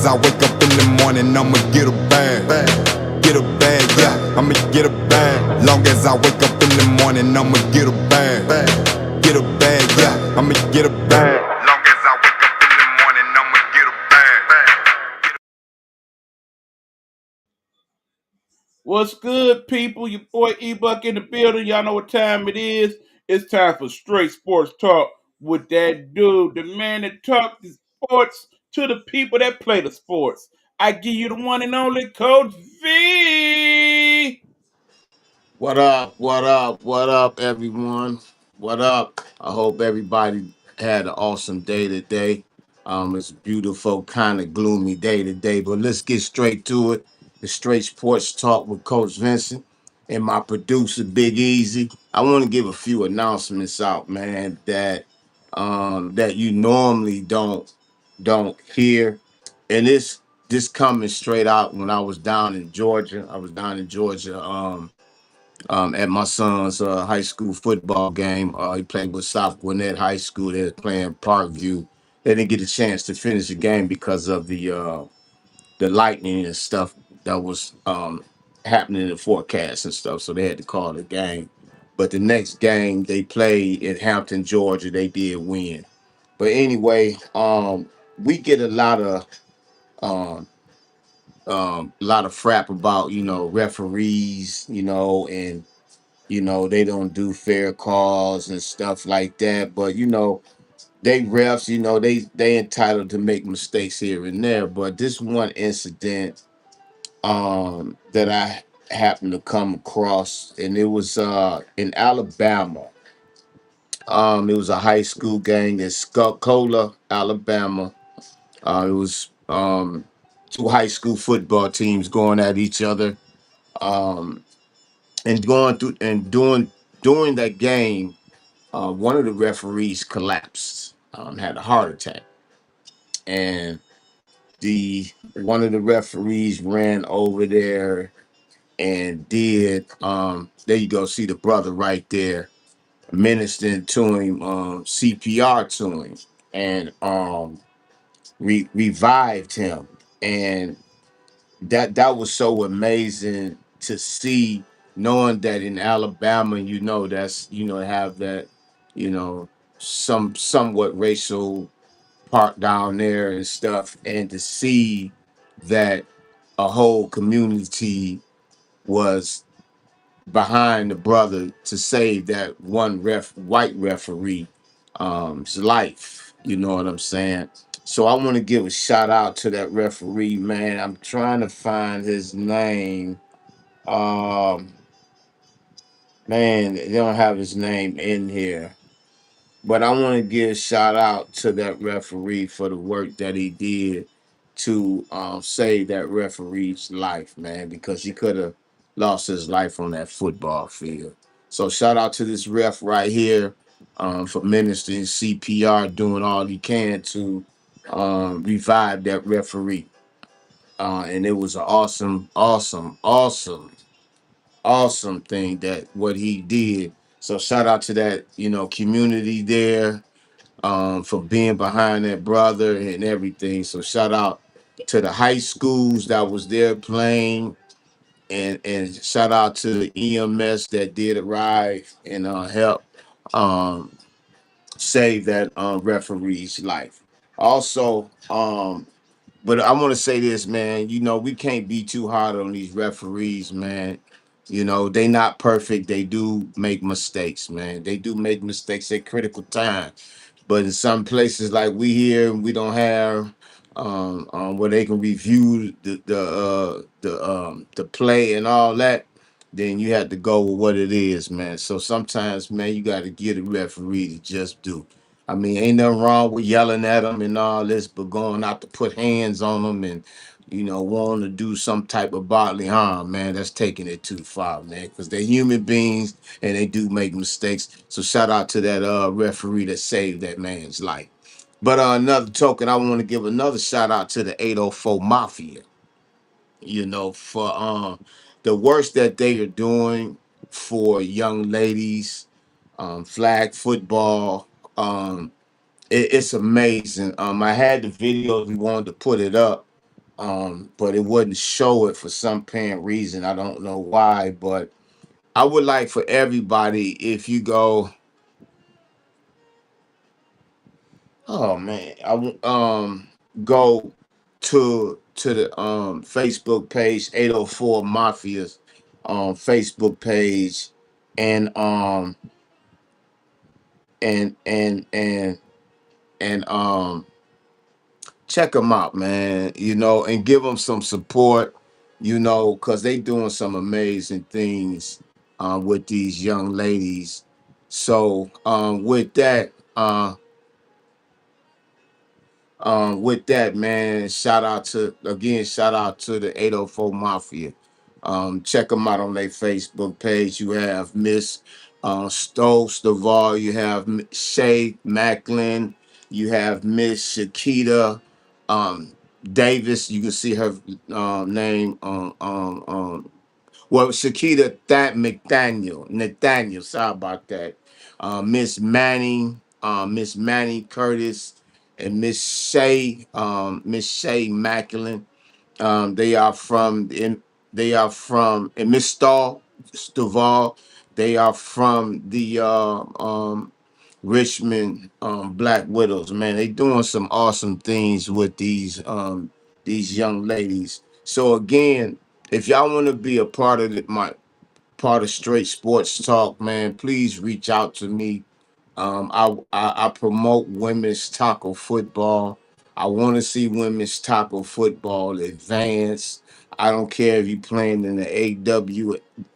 as I wake up in the morning, I'ma get a bag. Get a bag, yeah, I'ma get a bag. Long as I wake up in the morning, I'ma get a bag. Get a bag, yeah, I'ma get a bag. Long as I wake up in the morning, I'ma get a bag. What's good, people? Your boy E-Buck in the building. Y'all know what time it is. It's time for Straight Sports Talk with that dude, the man that talks the sports to the people that play the sports. I give you the one and only Coach V. What up? What up? What up, everyone? What up? I hope everybody had an awesome day today. It's a beautiful, kind of gloomy day today, but let's get straight to it. The Straight Sports Talk with Coach Vincent and my producer Big Easy. I want to give a few announcements out, man, that you normally don't hear, and this coming straight out when I was down in Georgia. I was down in Georgia. At my son's high school football game. He played with South Gwinnett High School. They was playing Parkview. They didn't get a chance to finish the game because of the lightning and stuff that was happening in the forecast and stuff. So they had to call the game. But the next game they played in Hampton, Georgia, they did win. But anyway, we get um, a lot of frap about referees, and they don't do fair calls and stuff like that. But they refs, they entitled to make mistakes here and there. But this one incident that I happened to come across, and it was in Alabama. It was a high school game in Scuccola, Alabama. It was two high school football teams going at each other. Um, and going through and doing during that game, one of the referees collapsed, had a heart attack, and the one of the referees ran over there and did there you go, see the brother right there, ministering to him, CPR to him, and revived him, and that was so amazing to see, knowing that in Alabama, that's have that, somewhat racial part down there and stuff, and to see that a whole community was behind the brother to save that one white referee his life. You know what I'm saying? So I want to give a shout out to that referee, man. I'm trying to find his name. Um, Man, they don't have his name in here. But I want to give a shout out to that referee for the work that he did to save that referee's life, man, because he could have lost his life on that football field. So shout out to this ref right here, for ministering CPR, doing all he can to revive that referee. And it was an awesome thing that what he did. So shout out to that, community there, for being behind that brother and everything. So shout out to the high schools that was there playing, and shout out to the EMS that did arrive and help um, save that referee's life. Also, but I want to say this, man. We can't be too hard on these referees, man. They not perfect. They do make mistakes, man. They do make mistakes at critical time. But in some places like we here, we don't have where they can review the play and all that. Then you have to go with what it is, man. So sometimes, man, you got to get a referee to just do. I mean, ain't nothing wrong with yelling at them and all this, but going out to put hands on them and wanting to do some type of bodily harm, man, that's taking it too far, man. Because they're human beings and they do make mistakes. So shout out to that referee that saved that man's life. But another token, I want to give another shout out to the 804 Mafia, for the worst that they are doing for young ladies, flag football. It's amazing. I had the video if we wanted to put it up. but it wouldn't show it for some apparent reason. I don't know why, but I would like for everybody, if you go, oh man, go to the Facebook page, 804 Mafia's Facebook page, and and and and and check them out, man. And give them some support. Because they doing some amazing things with these young ladies. So with that, man, shout out to the 804 Mafia. Check them out on their Facebook page. You have Miss Stokes Duval, you have Shay Macklin, you have Miss Shakita um, Davis. You can see her name well, Shakita Nathaniel. Sorry about that. Miss Manning Curtis, and Miss Shay Macklin. They are from in they are from and Miss Stovall. They are from the Richmond Black Widows. Man, they doing some awesome things with these young ladies. So again, if y'all want to be a part of my part of Straight Sports Talk, man, please reach out to me. I promote women's tackle football. I want to see women's tackle football advance. I don't care if you're playing in the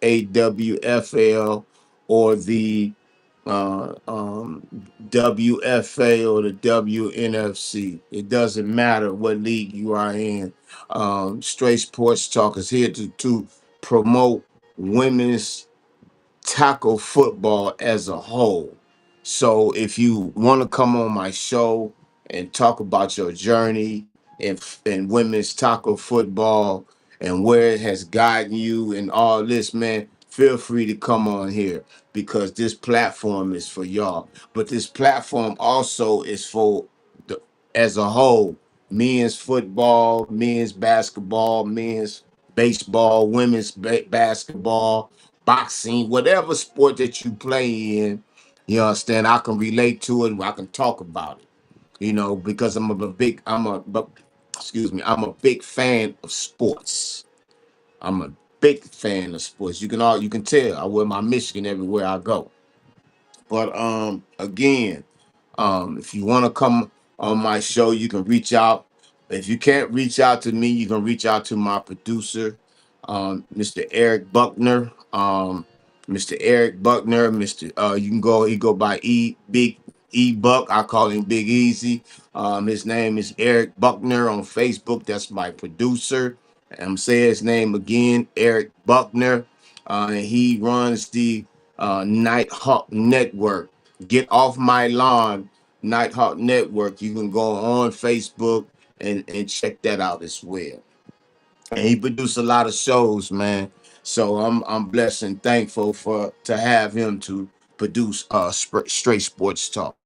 AWFL or the WFA or the WNFC. It doesn't matter what league you are in. Straight Sports Talk is here to promote women's tackle football as a whole. So if you want to come on my show and talk about your journey in women's tackle football and where it has gotten you and all this, man, feel free to come on here because this platform is for y'all. But this platform also is for the as a whole, men's football, men's basketball, men's baseball, women's basketball, boxing, whatever sport that you play in, you understand, I can relate to it and I can talk about it, because I'm a big fan of sports. I'm a big fan of sports. You can tell I wear my Michigan everywhere I go. But again, if you want to come on my show, you can reach out. If you can't reach out to me, you can reach out to my producer, Mr. Eric Buckner. Mr. Eric Buckner, you can go. He go by Big E Buck. I call him Big Easy. His name is Eric Buckner on Facebook. That's my producer. I'm saying his name again, Eric Buckner. And he runs the Nighthawk Network. Get Off My Lawn, Nighthawk Network. You can go on Facebook and check that out as well. And he produced a lot of shows, man. So I'm blessed and thankful for to have him to produce Straight Sports Talk.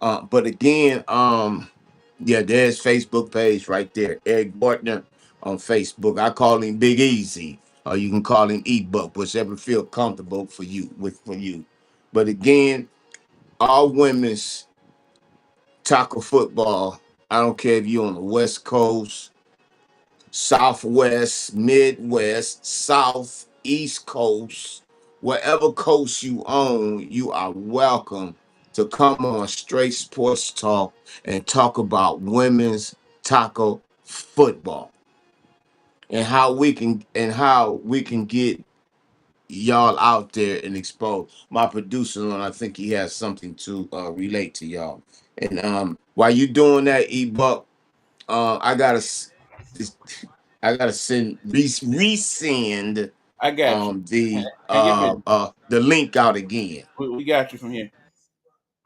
But again, yeah, there's Facebook page right there, Eric Bortner on Facebook. I call him Big Easy, or you can call him E-Buck, whichever feel comfortable for you. But again, all women's tackle football. I don't care if you're on the West Coast, Southwest, Midwest, South, East Coast, wherever coast you own, you are welcome to come on Straight Sports Talk and talk about women's tackle football and how we can get y'all out there and expose. My producer, and I think he has something to relate to y'all. And while you doing that, E-Buck, I gotta this- I gotta resend I got you. Hang your business. the link out again. We got you from here.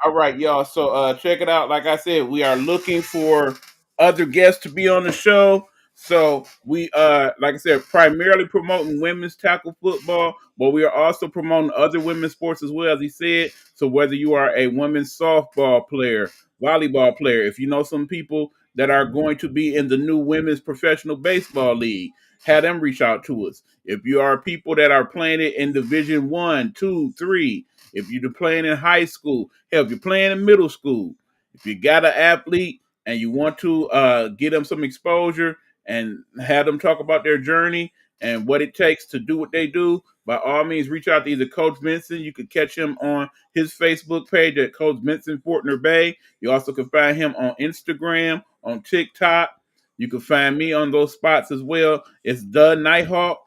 All right, y'all. So check it out. Like I said, we are looking for other guests to be on the show. So we like I said, primarily promoting women's tackle football, but we are also promoting other women's sports as well, as he said. So whether you are a women's softball player, volleyball player, if you know some people that are going to be in the new women's professional baseball league. Have them reach out to us. If you are people that are playing it in Division 1, 2, 3, if you're playing in high school, hell, if you're playing in middle school, if you got an athlete and you want to get them some exposure and have them talk about their journey and what it takes to do what they do, by all means, reach out to either Coach Vincent. You can catch him on his Facebook page at Coach Vincent Fortner-Bey. You also can find him on Instagram, on TikTok. You can find me on those spots as well. It's The Nighthawk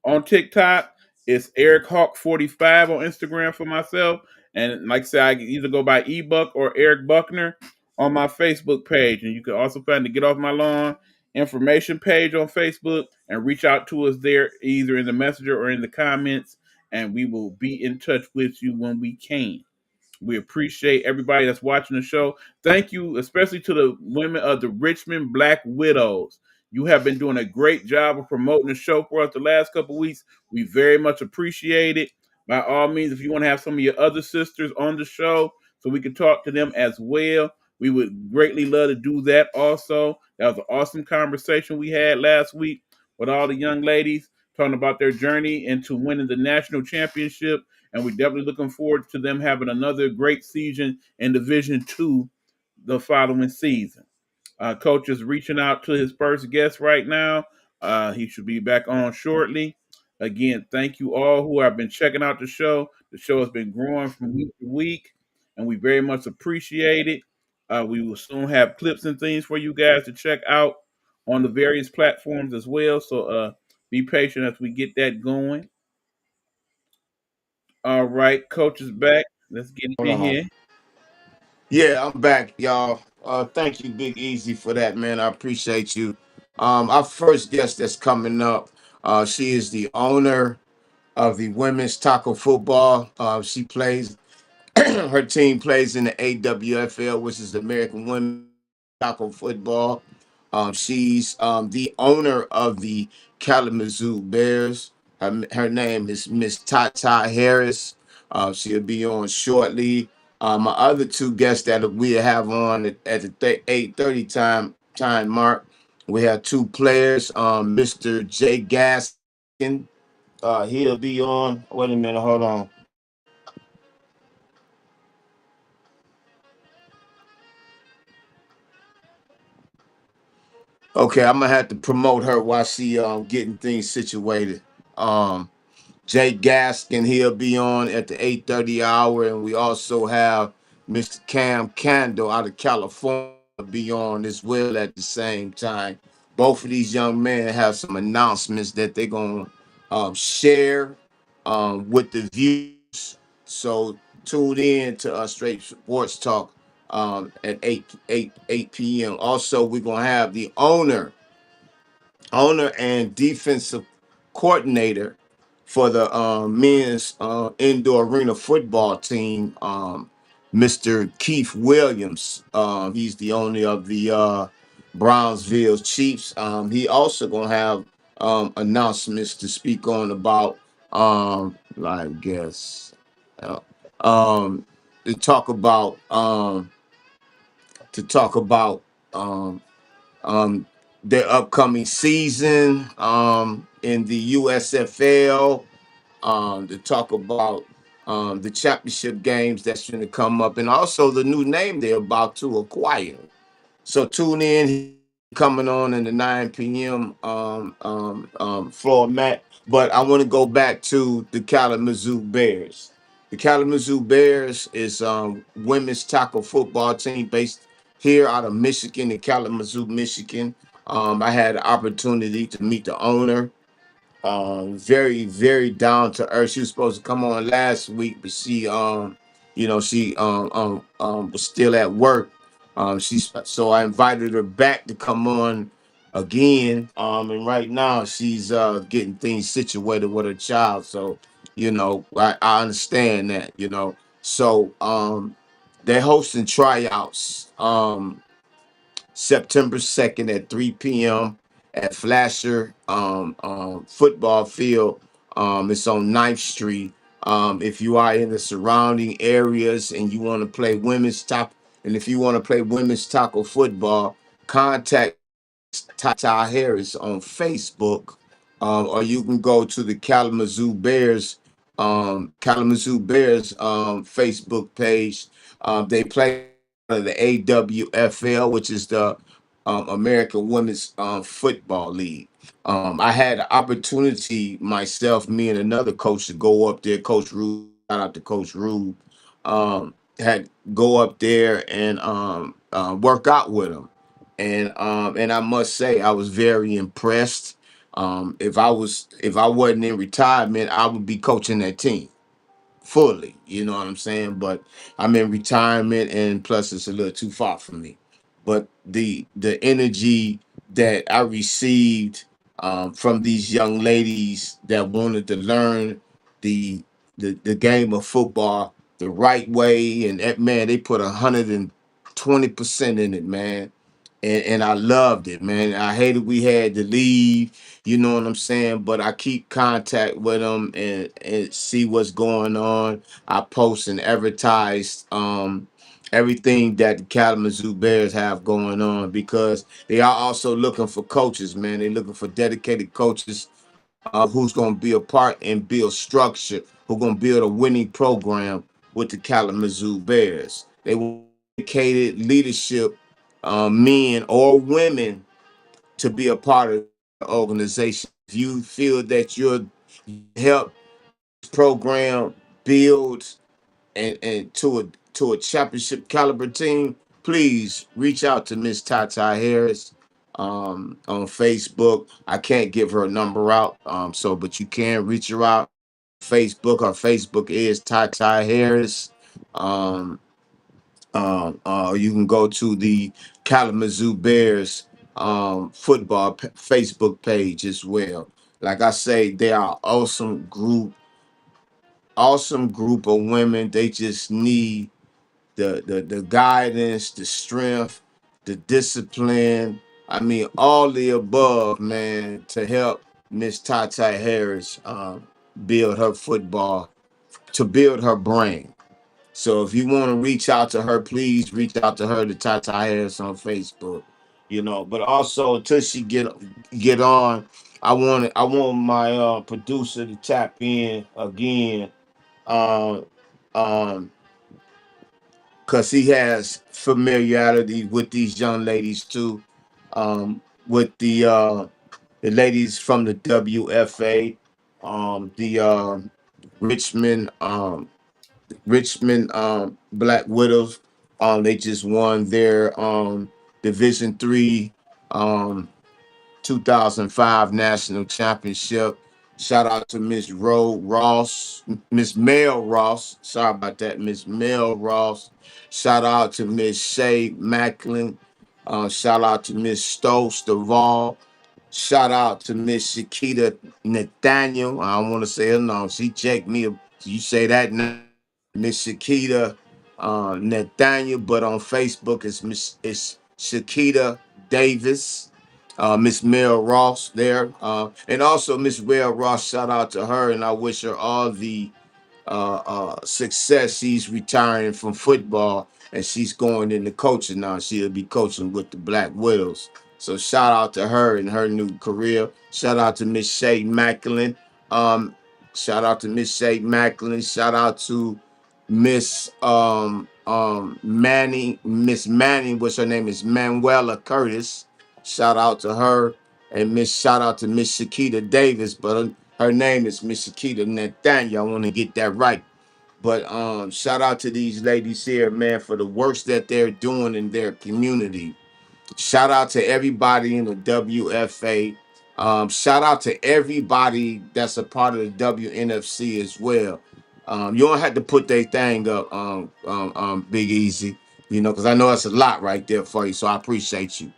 on TikTok. It's Eric Hawk 45 on Instagram for myself. And like I said, I can either go by eBuck or Eric Buckner on my Facebook page. And you can also find the Get Off My Lawn information page on Facebook and reach out to us there either in the messenger or in the comments. And we will be in touch with you when we can. We appreciate everybody that's watching the show. Thank you, especially to the women of the Richmond Black Widows. You have been doing a great job of promoting the show for us the last couple of weeks. We very much appreciate it. By all means, if you want to have some of your other sisters on the show so we can talk to them as well, we would greatly love to do that also. That was an awesome conversation we had last week with all the young ladies talking about their journey into winning the national championship, and we're definitely looking forward to them having another great season in Division Two the following season. Coach is reaching out to his first guest right now. He should be back on shortly. Again, thank you all who have been checking out the show. The show has been growing from week to week, and we very much appreciate it. We will soon have clips and things for you guys to check out on the various platforms as well. So be patient as we get that going. All right, coach is back. Let's get him Hold in on. here. Yeah, I'm back, y'all. Thank you, Big Easy, for that, man. I appreciate you. Our first guest that's coming up, she is the owner of the women's taco football. She plays her team plays in the AWFL, which is the American Women's Tackle Football. She's the owner of the Kalamazoo Bears. Her name is Miss Tata Harris. She'll be on shortly. My other two guests that we have on at the 8:30 time mark. We have two players. Mr. Jay Gaskin. He'll be on. Wait a minute. Hold on. Okay, I'm gonna have to promote her while she getting things situated. Um, Jay Gaskin, he'll be on at the 8:30 hour, and we also have Mr. Cam Candle out of California be on as well at the same time. Both of these young men have some announcements that they're gonna share with the viewers. So tune in to Straight Sports Talk at 8 p.m. Also, we're gonna have the owner and defensive coordinator for the men's indoor arena football team, Mr. Keith Williams. He's the owner of the Brownsville Chiefs. He also gonna have announcements to speak on about I guess uh, um, to talk about to talk about um, um, their upcoming season in the USFL, to talk about the championship games that's going to come up, and also the new name they're about to acquire. So tune in, coming on in the 9 p.m. Format. But I want to go back to the Kalamazoo Bears. The Kalamazoo Bears is women's tackle football team based here out of Michigan, in Kalamazoo, Michigan. I had the opportunity to meet the owner. Very, very down to earth. She was supposed to come on last week, but she was still at work. So I invited her back to come on again. And right now she's getting things situated with her child. So, I understand that, So they're hosting tryouts. September 2nd at 3 p.m. at Flasher Football Field. It's on 9th Street. If you are in the surrounding areas and you want to play women's top, and if you want to play women's tackle football, contact Tata Harris on Facebook, or you can go to the Kalamazoo Bears Facebook page. They play the AWFL, which is the American Women's Football League. I had the opportunity myself, me and another coach, to go up there. Coach Rube, shout out to Coach Rube. Had go up there and work out with them, and I must say I was very impressed. If I wasn't in retirement, I would be coaching that team fully. You know what I'm saying? But I'm in retirement, and plus it's a little too far from me. But the energy that I received from these young ladies that wanted to learn the the game of football the right way, and man, they put 120% in it, man. And I loved it, man. I hated we had to leave, you know what I'm saying? But I keep contact with them and see what's going on. I post and advertise everything that the Kalamazoo Bears have going on, because they are also looking for coaches, man. They're looking for dedicated coaches who's going to be a part and build structure, who's going to build a winning program with the Kalamazoo Bears. They want dedicated leadership, men or women, to be a part of the organization. If you feel that you're help program build and to a championship caliber team, please reach out to Miss Tata Harris on Facebook. I can't give her number out, so but you can reach her out. Facebook. Her Facebook is Tata Harris. Um, you can go to the Kalamazoo Bears football Facebook page as well. Like I say, they are awesome group of women. They just need the guidance, the strength, the discipline. I mean, all the above, man, to help Miss Tata Harris build her football, to build her brain. So if you want to reach out to her, please reach out to her, to Tata Harris on Facebook. You know, but also until she get on, I want my producer to tap in again. Um, um, because he has familiarity with these young ladies too, with the ladies from the WFA, the Richmond Richmond Black Widows. They just won their Division 3 um, 2005 national championship. Shout out to Miss Ross, Miss Mel Ross. Sorry about that, Miss Mel Ross. Shout out to Miss Shay Macklin. Shout out to Miss Stowe Stovall. Shout out to Miss Shakita Nathaniel. I don't want to say her name. She checked me. You say that now, Miss Shakita Nathaniel, but on Facebook it's Shakita Davis. Miss Mel Ross there, and also Miss Mel Ross. Shout out to her, and I wish her all the success. She's retiring from football and she's going into coaching now. She'll be coaching with the Black Widows. So shout out to her and her new career. Shout out to Miss Shay Macklin. Um, shout out to Miss Shay Macklin. Shout out to Miss Manning. Miss Manning, what's her name, is Manuela Curtis. Shout out to her. And shout out to Miss Shakita Davis, but her name is Miss Shakita Nathaniel. I want to get that right. But shout out to these ladies here, man, for the works that they're doing in their community. Shout out to everybody in the WFA. Shout out to everybody that's a part of the WNFC as well. You don't have to put their thing up, Big Easy, you know, because I know that's a lot right there for you. So I appreciate you.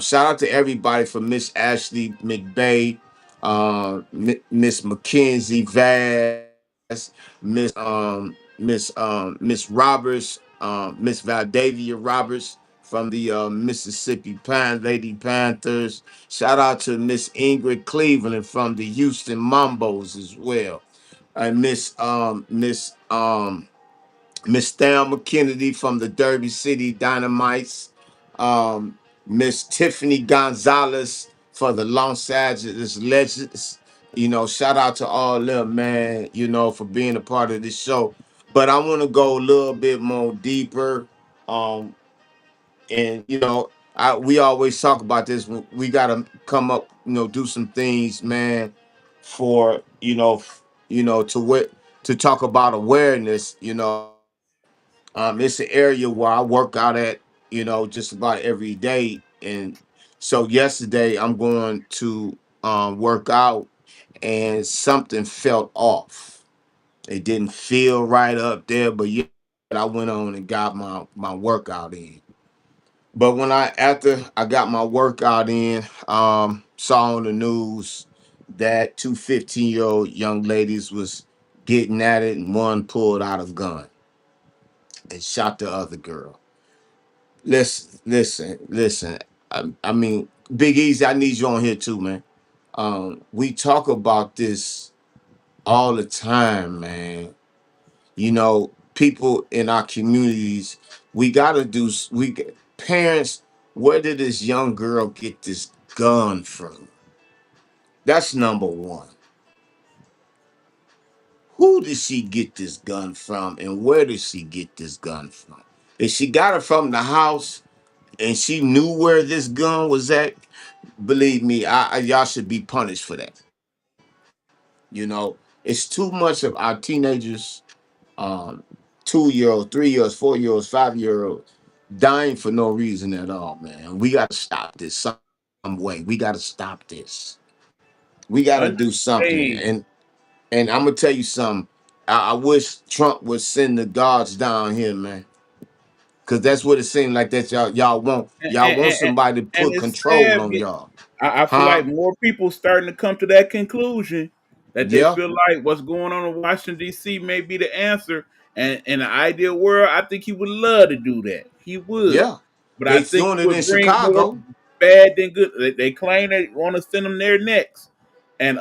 Shout out to everybody from Miss Ashley McBay, Miss Mackenzie Vaz, Miss Roberts, Miss Valdavia Roberts from the Mississippi Lady Panthers. Shout out to Miss Ingrid Cleveland from the Houston Mambos as well. And Miss Thelma Kennedy from the Derby City Dynamites. Miss Tiffany Gonzalez for the Los Angeles Legends. Shout out to all them, man, for being a part of this show. But I want to go a little bit more deeper. Um, and we always talk about this. We gotta come up, do some things, man, for to talk about awareness. It's an area where I work out at, just about every day. And so yesterday I'm going to work out, and something felt off. It didn't feel right up there, but yeah, I went on and got my workout in. But after I got my workout in, saw on the news that 2 15-year-old young ladies was getting at it, and one pulled out a gun and shot the other girl. Listen. I mean, Big Easy, I need you on here too, man. We talk about this all the time, man. People in our communities, we gotta do. Parents, where did this young girl get this gun from? That's number one. Who did she get this gun from, and where did she get this gun from? If she got it from the house and she knew where this gun was at, believe me, y'all should be punished for that. It's too much of our teenagers, um, 2 year olds, 3 years, 4 years, 5 year olds, dying for no reason at all, man. We got to stop this some way. We got to stop this. We got to do something. Understand. And I'm gonna tell you something. I wish Trump would send the guards down here, man. Cause that's what it seems like that y'all want. And, Y'all and, want and, somebody to and put it's control sad. on y'all. I feel Huh? like more people starting to come to that conclusion that they Yeah, feel like what's going on in Washington D.C. may be the answer. And in an ideal world, I think he would love to do that. He would, yeah. but I They think doing it it in would bring more Chicago. bad than good. They claim they want to send them there next, and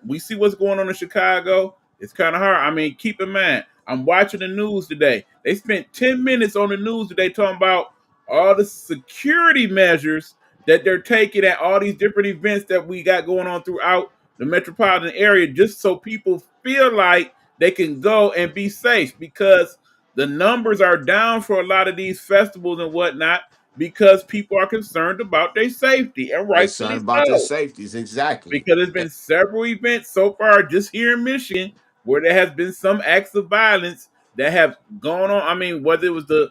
we see what's going on in Chicago. It's kind of hard. I mean, keep in mind, I'm watching the news today. They spent 10 minutes on the news today talking about all the security measures that they're taking at all these different events that we got going on throughout the metropolitan area, just so people feel like they can go and be safe, because the numbers are down for a lot of these festivals and whatnot, because people are concerned about their safety, and They rightfully concerned about their so, safeties. Exactly. because there's been several events so far just here in Michigan where there has been some acts of violence that have gone on. I mean, whether it was the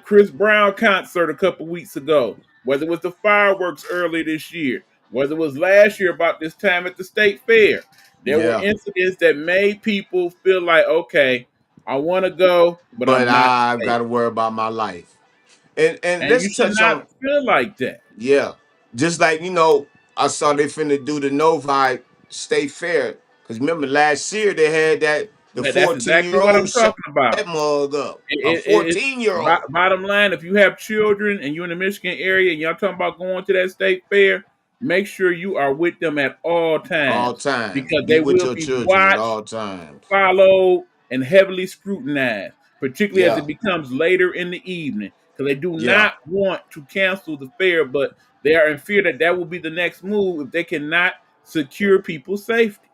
Chris Brown concert a couple weeks ago, whether it was the fireworks earlier this year, whether it was last year about this time at the state fair, there were Yeah. incidents that made people feel like, okay, I want to go, but But I'm not I've safe. got to worry about my life. And And you let's should touch not on, feel like that. yeah. Just like, I saw they finna do the Novi State Fair. Cause remember last year they had the That's 14 exactly year what I'm old shot talking about. that mug up. A It's 14-year-old. bottom line. If you have children and you're in the Michigan area and y'all talking about going to that state fair, make sure you are with them at all All times, times. because they Get with will your be children at watched, all times. followed, and heavily scrutinized, particularly as Yeah. it becomes later in the evening, because they do Yeah. not want to cancel the fair, but they are in fear that that will be the next move if they cannot secure people's safety.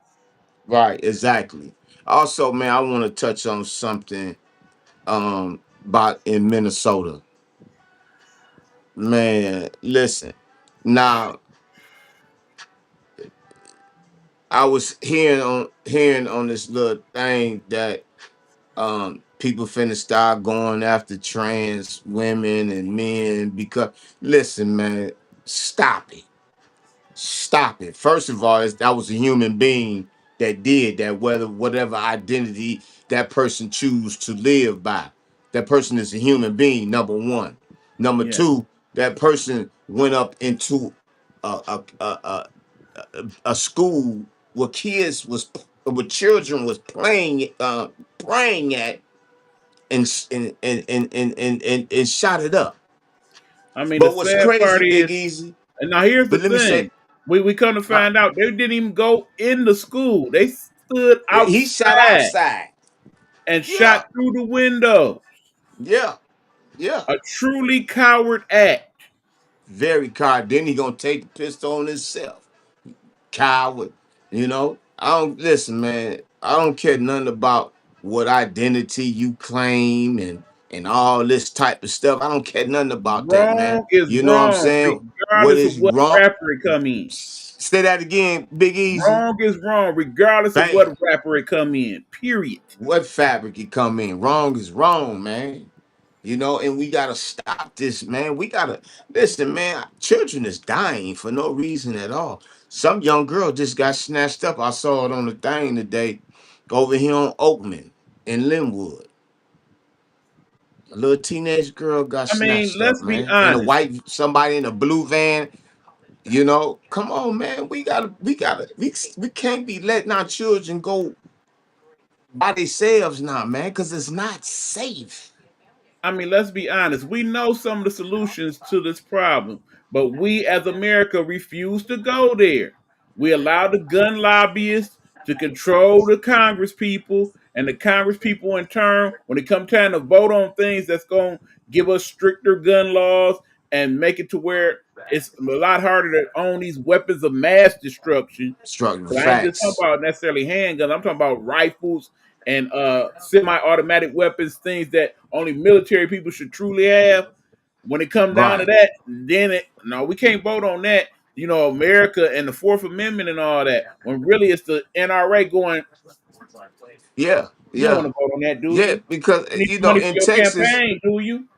Right, exactly. Also, man, I want to touch on something about in Minnesota. Man, listen. Now, I was hearing on this little thing that people finna start going after trans women and men because listen, man, stop it. Stop it. First of all, that was a human being that did that, whether whatever identity that person choose to live by. That person is a human being, number one. Number Yeah. two, that person went up into a school where kids was where children was praying at and shot it up. I mean, the But what's sad crazy, part Big is, Easy, and now here's the but let me say, thing: we come to huh, find out they didn't even go in the school; they stood he shot outside outside. and Yeah, shot through the window. yeah, yeah, A truly coward act. Very coward. Then he gonna take the pistol on himself. Coward. You know? I don't listen, man. I don't care nothing about what identity you claim and all this type of stuff. I don't care nothing about that, man. Wrong is You know what I'm wrong, saying? What regardless of is what wrong? rapper it come in. Say that again, Big Easy. Wrong is wrong, regardless of Bam. what rapper it come in. Period. What fabric you come in? Wrong is wrong, man. You know, and we gotta stop this, man. We gotta listen, man. Children is dying for no reason at all. Some young girl just got snatched up. I saw it on the thing today over here on Oakman in Linwood. A little teenage girl got I mean, snatched up, let's be man. In a honest. white, somebody in a blue van. You know, come on, man. We can't be letting our children go by themselves now, man, because it's not safe. I mean, let's be honest. We know some of the solutions to this problem, but we as America refuse to go there. We allow the gun lobbyists to control the Congress people, and the Congress people, in turn, when it comes time to vote on things that's going to give us stricter gun laws and make it to where it's a lot harder to own these weapons of mass destruction. Struck But I ain't just talking facts. about necessarily handguns. I'm talking about rifles and semi-automatic weapons, things that only military people should truly have. When it comes down to Right. that, then no, we can't vote on that. You know, America and the Fourth Amendment and all that. When really it's the NRA going, Yeah, you don't want yeah, to vote on that, do yeah. you? Because You need you the know, money for in your Texas, campaign, do you?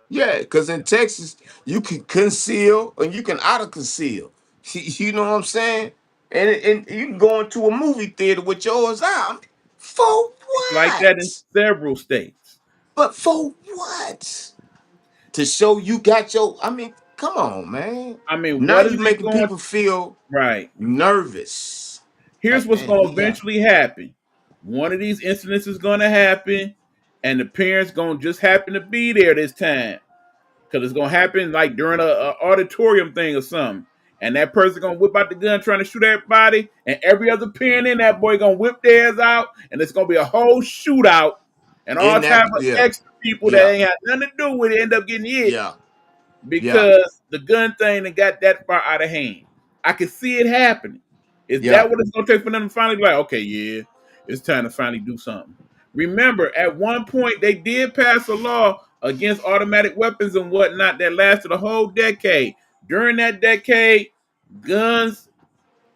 yeah, because in Texas you can conceal and you can out of conceal. You know what I'm saying? And you can go into a movie theater with yours out. For It's like that in what? several states. But for what? To show you got your. I mean, come on, man. I mean, Now what is you it making going people feel right? nervous. Here's Like, what's man, going we to got. eventually happen. One of these incidents is going to happen, and the parents going to just happen to be there this time because it's going to happen like during a auditorium thing or something. And that person going to whip out the gun trying to shoot everybody, and every other parent in that boy going to whip theirs out, and it's going to be a whole shootout, and all In type that, of yeah, extra people that yeah, ain't had nothing to do with it end up getting hit yeah, yeah, because the gun thing that got that far out of hand. I can see it happening. Is yeah, that what it's going to take for them to finally be like, okay, yeah, it's time to finally do something? Remember, at one point they did pass a law against automatic weapons and whatnot that lasted a whole decade. During that decade, guns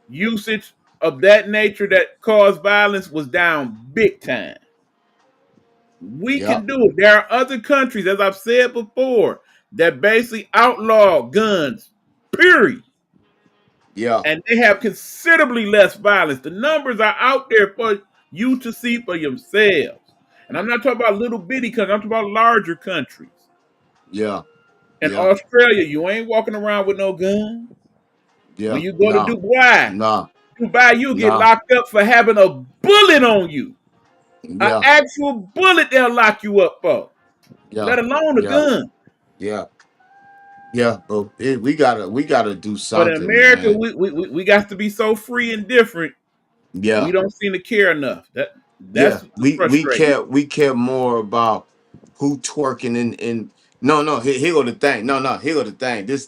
usage of that nature that caused violence was down big time. We yeah, can do it. There are other countries, as I've said before, that basically outlaw guns, period. yeah, And they have considerably less violence. The numbers are out there for you to see for yourselves. And I'm not talking about little bitty countries, I'm talking about larger countries. yeah, In yeah, Australia, you ain't walking around with no gun. When yeah. you go to No, Dubai, no, Dubai, you'll get no, locked up for having a bullet on you. An yeah, actual bullet they'll lock you up for, yeah, let alone a yeah, gun. yeah, yeah. But we gotta do But in something, America, man. we got to be so free and different. We Yeah, don't seem to care enough. yeah. That's We frustrating. care more about who twerking in. No, no. Here go the thing. No, no. Here go the thing. This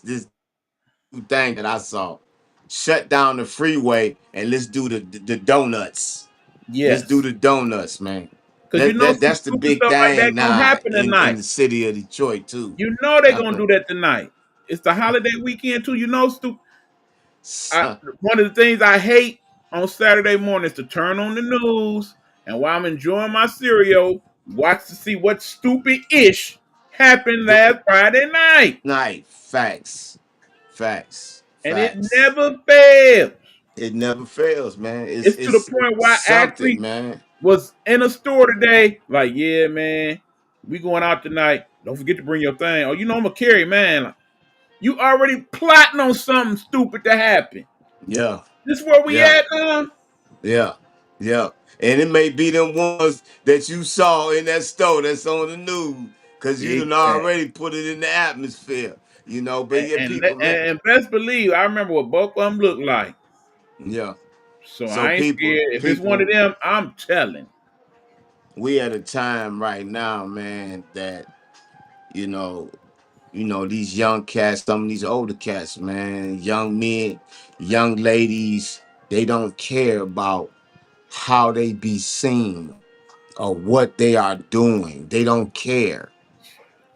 thing that I saw. Shut down the freeway and let's do the donuts. Let's do Yes, the donuts, man. because you know some That's the stupid big stuff like that thing gonna now happen in tonight. the city of Detroit too. You know they're gonna do that tonight. It's the holiday weekend too. You know, one of the things I hate on Saturday morning is to turn on the news and while I'm enjoying my cereal, watch to see what stupid ish happened Do- last Friday night, night facts, facts, and it facts. never fails. It never fails, man. It's to the It's point where I something, actually man. was in a store today, like, yeah, man, we going out tonight. Don't forget to bring your thing. Oh, you know I'm gonna carry, man. Like, you already plotting on something stupid to happen. Yeah, This is where we yeah, at now. yeah, yeah. And it may be them ones that you saw in that store that's on the news, cause you done Exactly. already put it in the atmosphere, you know. But yeah, people, man, And best believe, I remember what both of them looked like. yeah. So So I ain't scared. If it's one of people, them, I'm telling. we at a time right now, man, that you know these young cats, some of these older cats, man, young men, young ladies, they don't care about how they be seen or what they are doing. They don't care.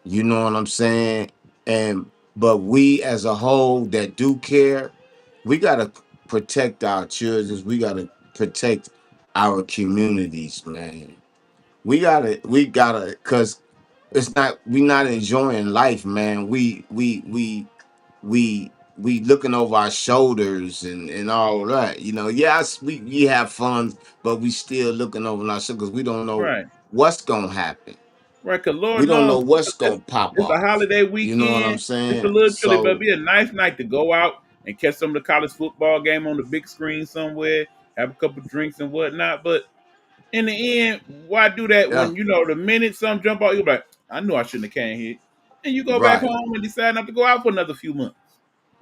You know what I'm saying? And but we as a whole that do care, we gotta protect our children. We gotta protect our communities, man. We gotta, cause it's not we not enjoying life, man. We looking over our shoulders and all that. Yes, we have fun, but we still looking over our shoulders. We don't know Right. what's gonna happen. Right, cause We Lord don't knows know what's it's, gonna pop it's a off. holiday You know what I'm weekend. It's a saying? little chilly, but it'll So be a nice night to go out and catch some of the college football game on the big screen somewhere, have a couple drinks and whatnot. But in the end, why do that yeah, when the minute some jump out, you're like, I knew I shouldn't have came here. And you go back right, home and decide not to go out for another few months.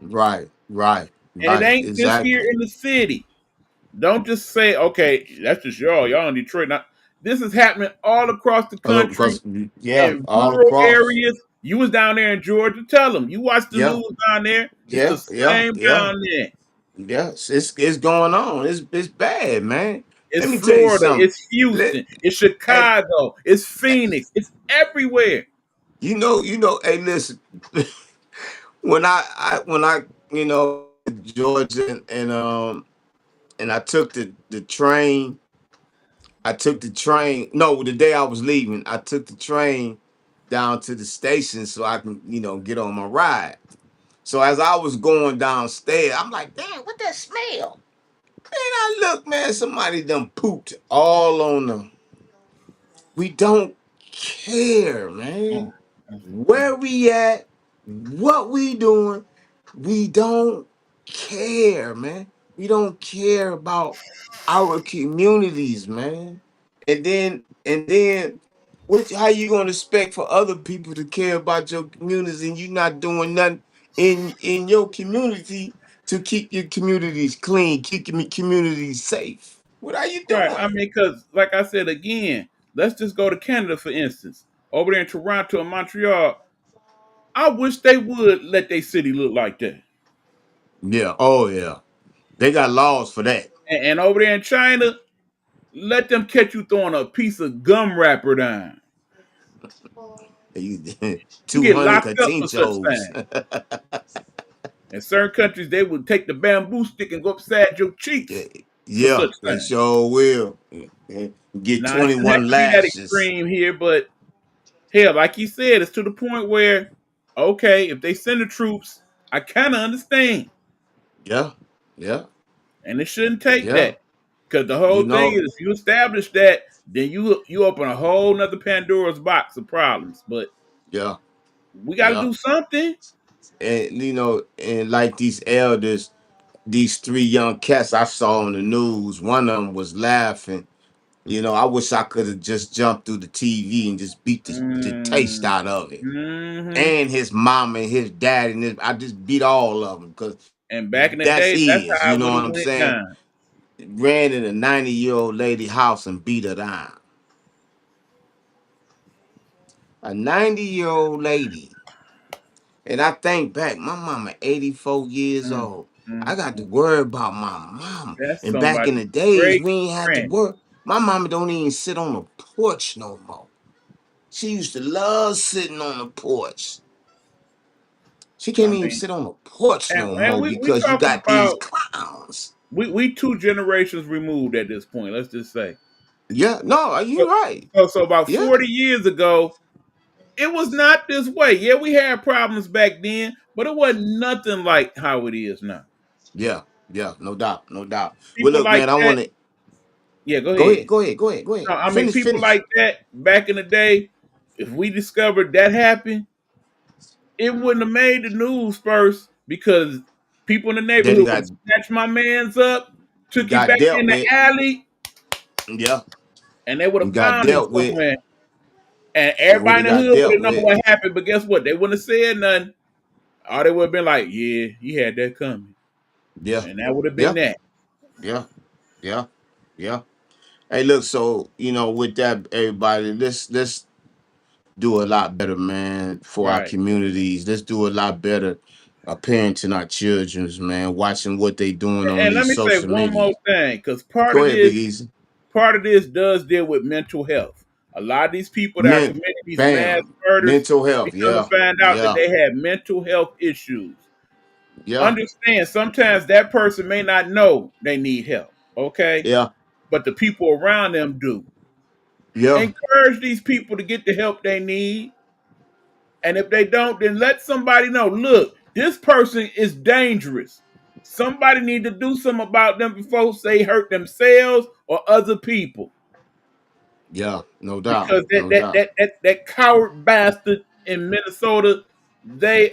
right, right, And it right, ain't just here exactly. in the city. Don't just say, okay, that's just y'all in Detroit. Now, this is happening all across the country Because yeah, in all rural across. areas. You was down there in Georgia. Tell them you watch the Yeah, news down there. It's the yeah, yeah, same yeah. down there. Yes, it's going on. It's bad, man. It's Let me tell you Florida. something. It's Let Houston. It's hey, Chicago. It's Phoenix. It's everywhere. hey, listen. When I went to Georgia and I took the train. I took the train. No, the day I was leaving, I took the train down to the station so I can, get on my ride. So as I was going downstairs, I'm like, damn, what that smell? Man, I look, man, somebody done pooped all on them. We don't care, Mm, man. mm, mm. Where we at, what we doing, we don't care, man. We don't care about our communities, man. And then how you gonna expect for other people to care about your communities and you not doing nothing in your community to keep your communities clean, keep your communities safe? What are you Right. I doing? mean, because like I said again, let's just go to Canada for instance. Over there in Toronto and Montreal, I wish they would let their city look like that. Yeah, oh yeah. They got laws for that. And over there in China, let them catch you throwing a piece of gum wrapper down. You You get 200 locked up for such catinchos. things. In certain countries, they would take the bamboo stick and go upside your cheeks for Yeah, such they things. sure will. Get Now, it doesn't have 21 to be that lashes. extreme here, but hell, like you said, it's to the point where, okay, if they send the troops, I kind of understand. Yeah, yeah, And it shouldn't take yeah. that. Because the You whole thing know, is, if you establish that, then you open a whole nother Pandora's box of problems. But yeah, we got to yeah. do something. And like these elders, these three young cats I saw on the news, one of them was laughing. I wish I could have just jumped through the TV and just beat the taste Mm, out of it. hmm And his mom and his dad I just beat all of them because And back in the that's day, that's his. how You it know would what have I'm went saying? down. Ran in a 90-year-old lady house and beat her down. A 90-year-old lady. And I think back, my mama 84 years Mm, old. I mm, got to mm. worry about my mama. That's And back in the somebody's days, great we ain't had to granny. work. My mama don't even sit on the porch no more. She used to love sitting on the porch. She I can't even mean, sit on the porch no and more we because you talking got these about clowns. we two generations removed at this point. Let's just say. Yeah, no, So, you right. so about Yeah, 40 years ago, it was not this way. Yeah, we had problems back then, but it wasn't nothing like how it is now. yeah, yeah, no doubt, no doubt. Well, People look, like man, I that. want to Yeah, go go ahead, ahead. go ahead, go ahead, go No, ahead. I mean, Finish, people finish. like that back in the day, if we discovered that happened, it wouldn't have made the news first because people in the Then neighborhood would have snatched my man's up, took him got back dealt in the with. alley, Yeah, and they would have got found him dealt with. somewhere. And It would everybody have in the got hood would dealt have known with. what happened. But guess what? They wouldn't have said nothing. Or they would have been like, yeah, he had that coming. Yeah, And that would have been yeah, that. yeah, yeah, yeah. Hey, look. So with that, everybody, let's do a lot better, man, for our Right. communities. Let's do a lot better parenting our children's, man, watching what they doing on And let these me say social one more media. thing, because Go ahead, Big Easy. part of this does deal with mental health. A lot of these people that are Men, committing these mass bam, murders, mental we health. come to Yeah, find out that yeah, they had mental health issues. yeah, Understand, sometimes that person may not know they need help, okay? yeah, But the people around them do. yeah, Encourage these people to get the help they need. And if they don't, then let somebody know, look, this person is dangerous. Somebody need to do something about them before they hurt themselves or other people. yeah. No doubt, Because no doubt. that coward bastard in Minnesota, they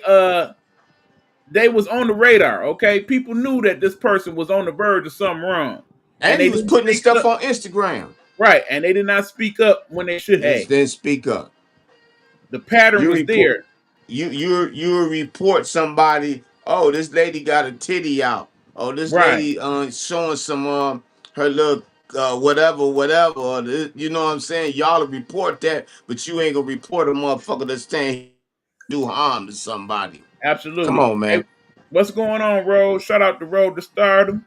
was on the radar, okay? People knew that this person was on the verge of something wrong. And And they he was didn't putting his speak stuff up. on Instagram. Right. And they did not speak up when they should have. Then speak up. The pattern You was report. there. You report somebody. Oh, this lady got a titty out. Oh, this Right. lady showing some her little whatever. Or you know what I'm saying? Y'all will report that, but you ain't gonna report a motherfucker that's saying do harm to somebody. Come Absolutely. on, Hey, man. what's going on, Road? Shout out to Road to Stardom.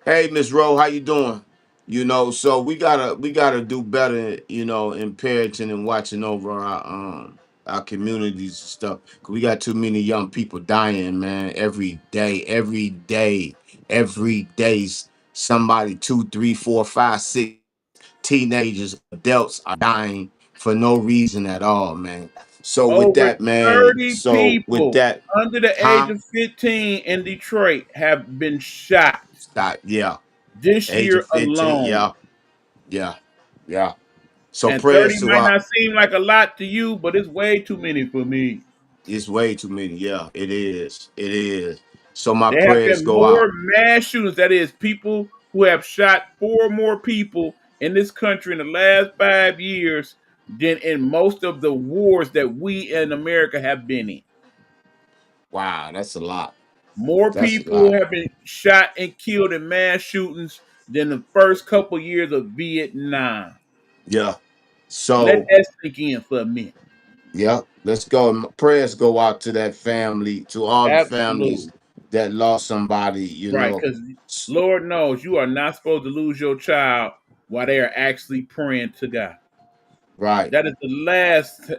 Hey, Miss Rowe, how you doing? You know, so we gotta do better, you know, in parenting and watching over our communities and stuff. 'Cause we got too many young people dying, man, every day. Somebody two, three, four, five, six teenagers, adults are dying for no reason at all, man. So with Over that, man, 30 so with people that, under the age huh? of 15 in Detroit have been shot Stop, yeah. this Age of year 15, alone. yeah, yeah, yeah. So And 30 prayers to might our. not seem like a lot to you, but it's way too many for me. It's way too many. Yeah, it is. It is. So my There have prayers been go more out. mass shootings, that is, people who have shot four more people in this country in the last 5 years than in most of the wars that we in America have been in. Wow, that's a lot. More That's a people lot. have been shot and killed in mass shootings than the first couple years of Vietnam. Yeah. Let So that sink in for a minute. yeah, let's go. My prayers go out to that family, to all the families Absolutely. that lost somebody. You Right. know. Because Lord knows you are not supposed to lose your child while they are actually praying to God. Right. That is the last,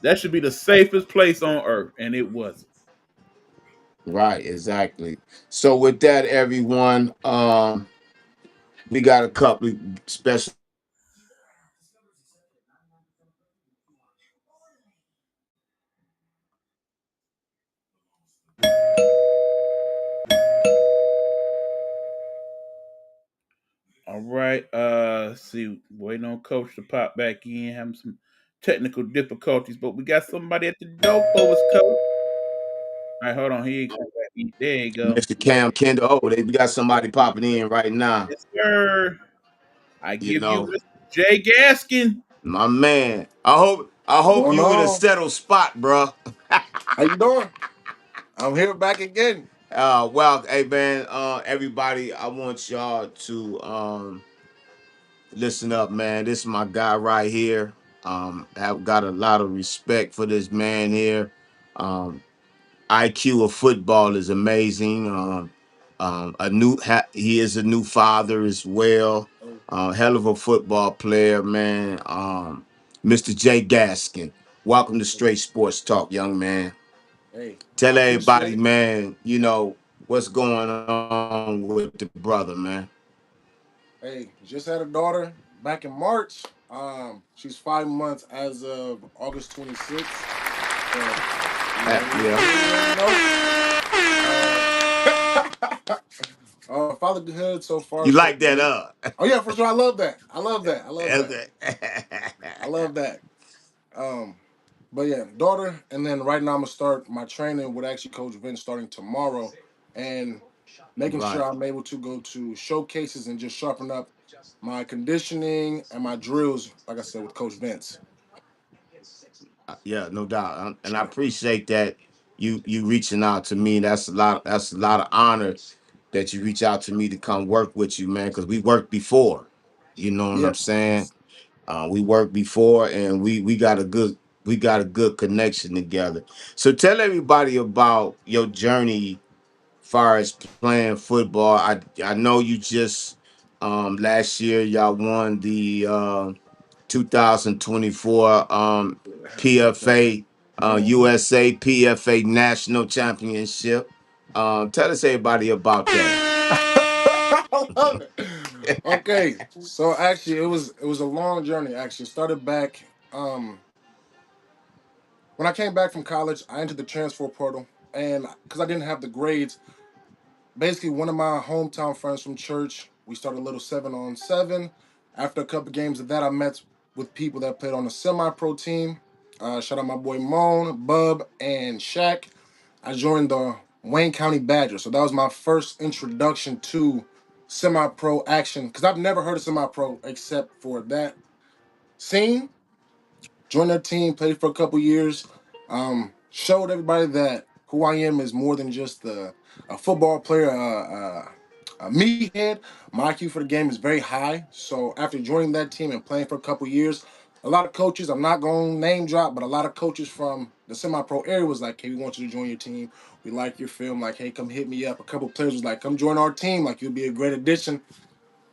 that should be the safest place on earth. And it wasn't. Right. Exactly. So with that, everyone, we got a couple of special. All right. Let's see, waiting on Coach to pop back in, having some technical difficulties, but we got somebody at the door for us, Coach. All right, hold on. Here you come back in. There you go. Mr. Cam Kendall. Oh, we got somebody popping in right now. Yes, sir. I You give you know. Mr. Jay Gaskin. My man. I hope Going you in a on? settled spot, bro. How you doing? I'm here back again. Well, hey man, everybody, I want y'all to listen up, man. This is my guy right here. I've got a lot of respect for this man here. Um, IQ of football is amazing. He is a new father as well. Oh, Hell of a football player, man. Mr. Jay Gaskin. Welcome to hey, Straight Sports Talk, young man. hey, I Tell appreciate everybody, it. man, you know what's going on with the brother, man. Hey, just had a daughter back in March. She's 5 months as of August 26th. So, you already Yeah. know. Uh, fatherhood so far You so like that, good. uh? Oh yeah, for sure. I love that. I love that. I love that. Okay. I love that. Um, but yeah, daughter, and then right now I'm gonna start my training with actually Coach Vince starting tomorrow, and making sure Right. I'm able to go to showcases and just sharpen up my conditioning and my drills, like I said, with Coach Vince. Yeah, no doubt. And I So appreciate that you reaching out to me. That's a lot of honor that you reach out to me to come work with you, man, because we worked before. You know what I'm yeah, saying? We worked before, and we got a good connection together. So tell everybody about your journey far as playing football. I know you just last year y'all won the 2024 PFA Mhm. USA PFA National Championship. Tell us everybody about that. I love it. Okay, so actually, it was a long journey. Actually, it started back when I came back from college. I entered the transfer portal, and because I didn't have the grades, basically one of my hometown friends from church, we started a little 7-on-7. After a couple games of that, I met with people that played on a semi-pro team. Shout out my boy Moan, Bub, and Shaq. I joined the Wayne County Badgers. So that was my first introduction to semi-pro action because I've never heard of semi-pro except for that scene. Joined their team, played for a couple years. Showed everybody that who I am is more than just a football player, a meathead. My IQ for the game is very high. So after joining that team and playing for a couple years, a lot of coaches, I'm not going to name drop, but a lot of coaches from the semi-pro area was like, hey, we want you to join your team. We like your film. Like, hey, come hit me up. A couple players was like, come join our team. Like, you'll be a great addition.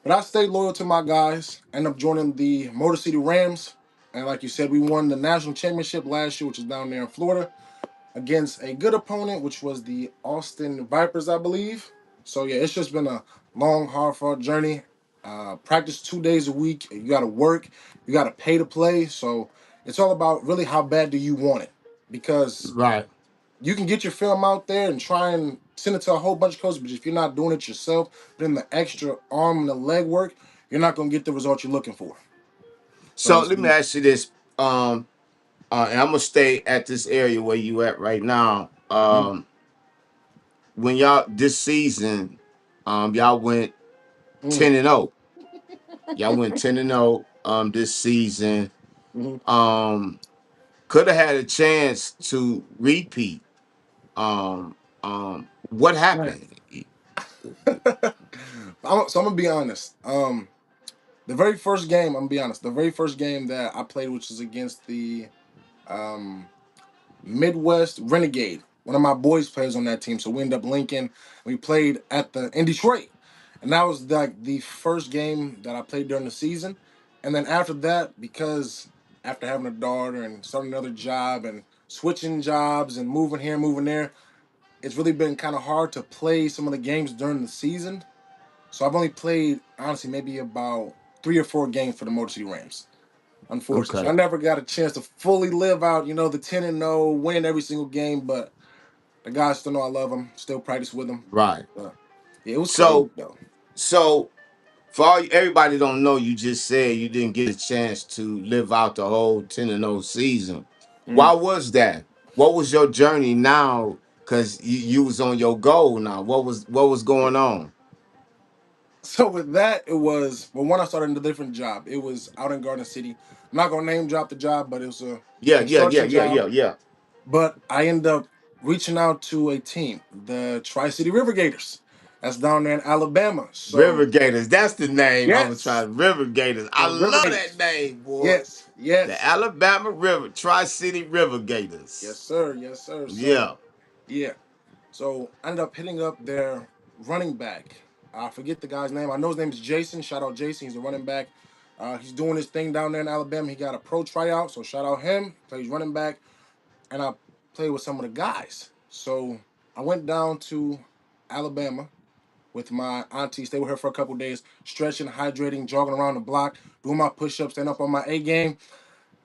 But I stayed loyal to my guys. Ended up joining the Motor City Rams. And like you said, we won the national championship last year, which is down there in Florida, against a good opponent, which was the Austin Vipers, I believe. So yeah, it's just been a long, hard fought journey. Practice 2 days a week. You got to work. You got to pay to play. So it's all about really how bad do you want it, because Right. you can get your film out there and try and send it to a whole bunch of coaches, but if you're not doing it yourself, putting the extra arm and the leg work, you're not going to get the results you're looking for. So So it's let me ask you this. And I'm gonna stay at this area where you at right now. Mhm. When y'all this season, y'all went Mhm. 10-0. Y'all went 10-0 this season. Mhm. Um, could have had a chance to repeat. What Right. happened? So I'm gonna be honest. The very first game, I'm gonna be honest. The very first game that I played, which was against the um, Midwest Renegade. One of my boys plays on that team, so we ended up linking. We played at the in Detroit, and that was like the first game that I played during the season. And then after that, because after having a daughter and starting another job and switching jobs and moving here, moving there, it's really been kind of hard to play some of the games during the season. So I've only played honestly maybe about 3 or 4 games for the Motor City Rams, unfortunately. So I Okay, never got a chance to fully live out, the 10-0, win every single game. But the guys still know I love them, still practice with them. right. But yeah, it was crazy So, though. so for everybody don't know, you just said you didn't get a chance to live out the whole 10-0 season. Why Mhm. was that? What was your journey now? Cause you was on your goal now. What was going on? So with that, it was well. When I started in a different job, it was out in Garden City. I'm not gonna name drop the job, but it was a Yeah, yeah, yeah, construction yeah, job. yeah, yeah. But I ended up reaching out to a team, the Tri City River Gators. That's down there in Alabama. River So Gators. That's the name I was yes, trying. River Gators. I the River love that Gators. name, boy. Yes, The yes, Alabama River, Tri-City River yes, Gators. sir, yes, sir. So Yeah. yeah, so I ended up hitting up their running back. I forget the guy's name. I know his name is Jason. Shout out Jason. He's a running back. He's doing his thing down there in Alabama. He got a pro tryout, so shout out him. Plays running back, and I played with some of the guys. So I went down to Alabama with my auntie. Stayed with her for a couple days, stretching, hydrating, jogging around the block, doing my push-ups, staying up on my A game.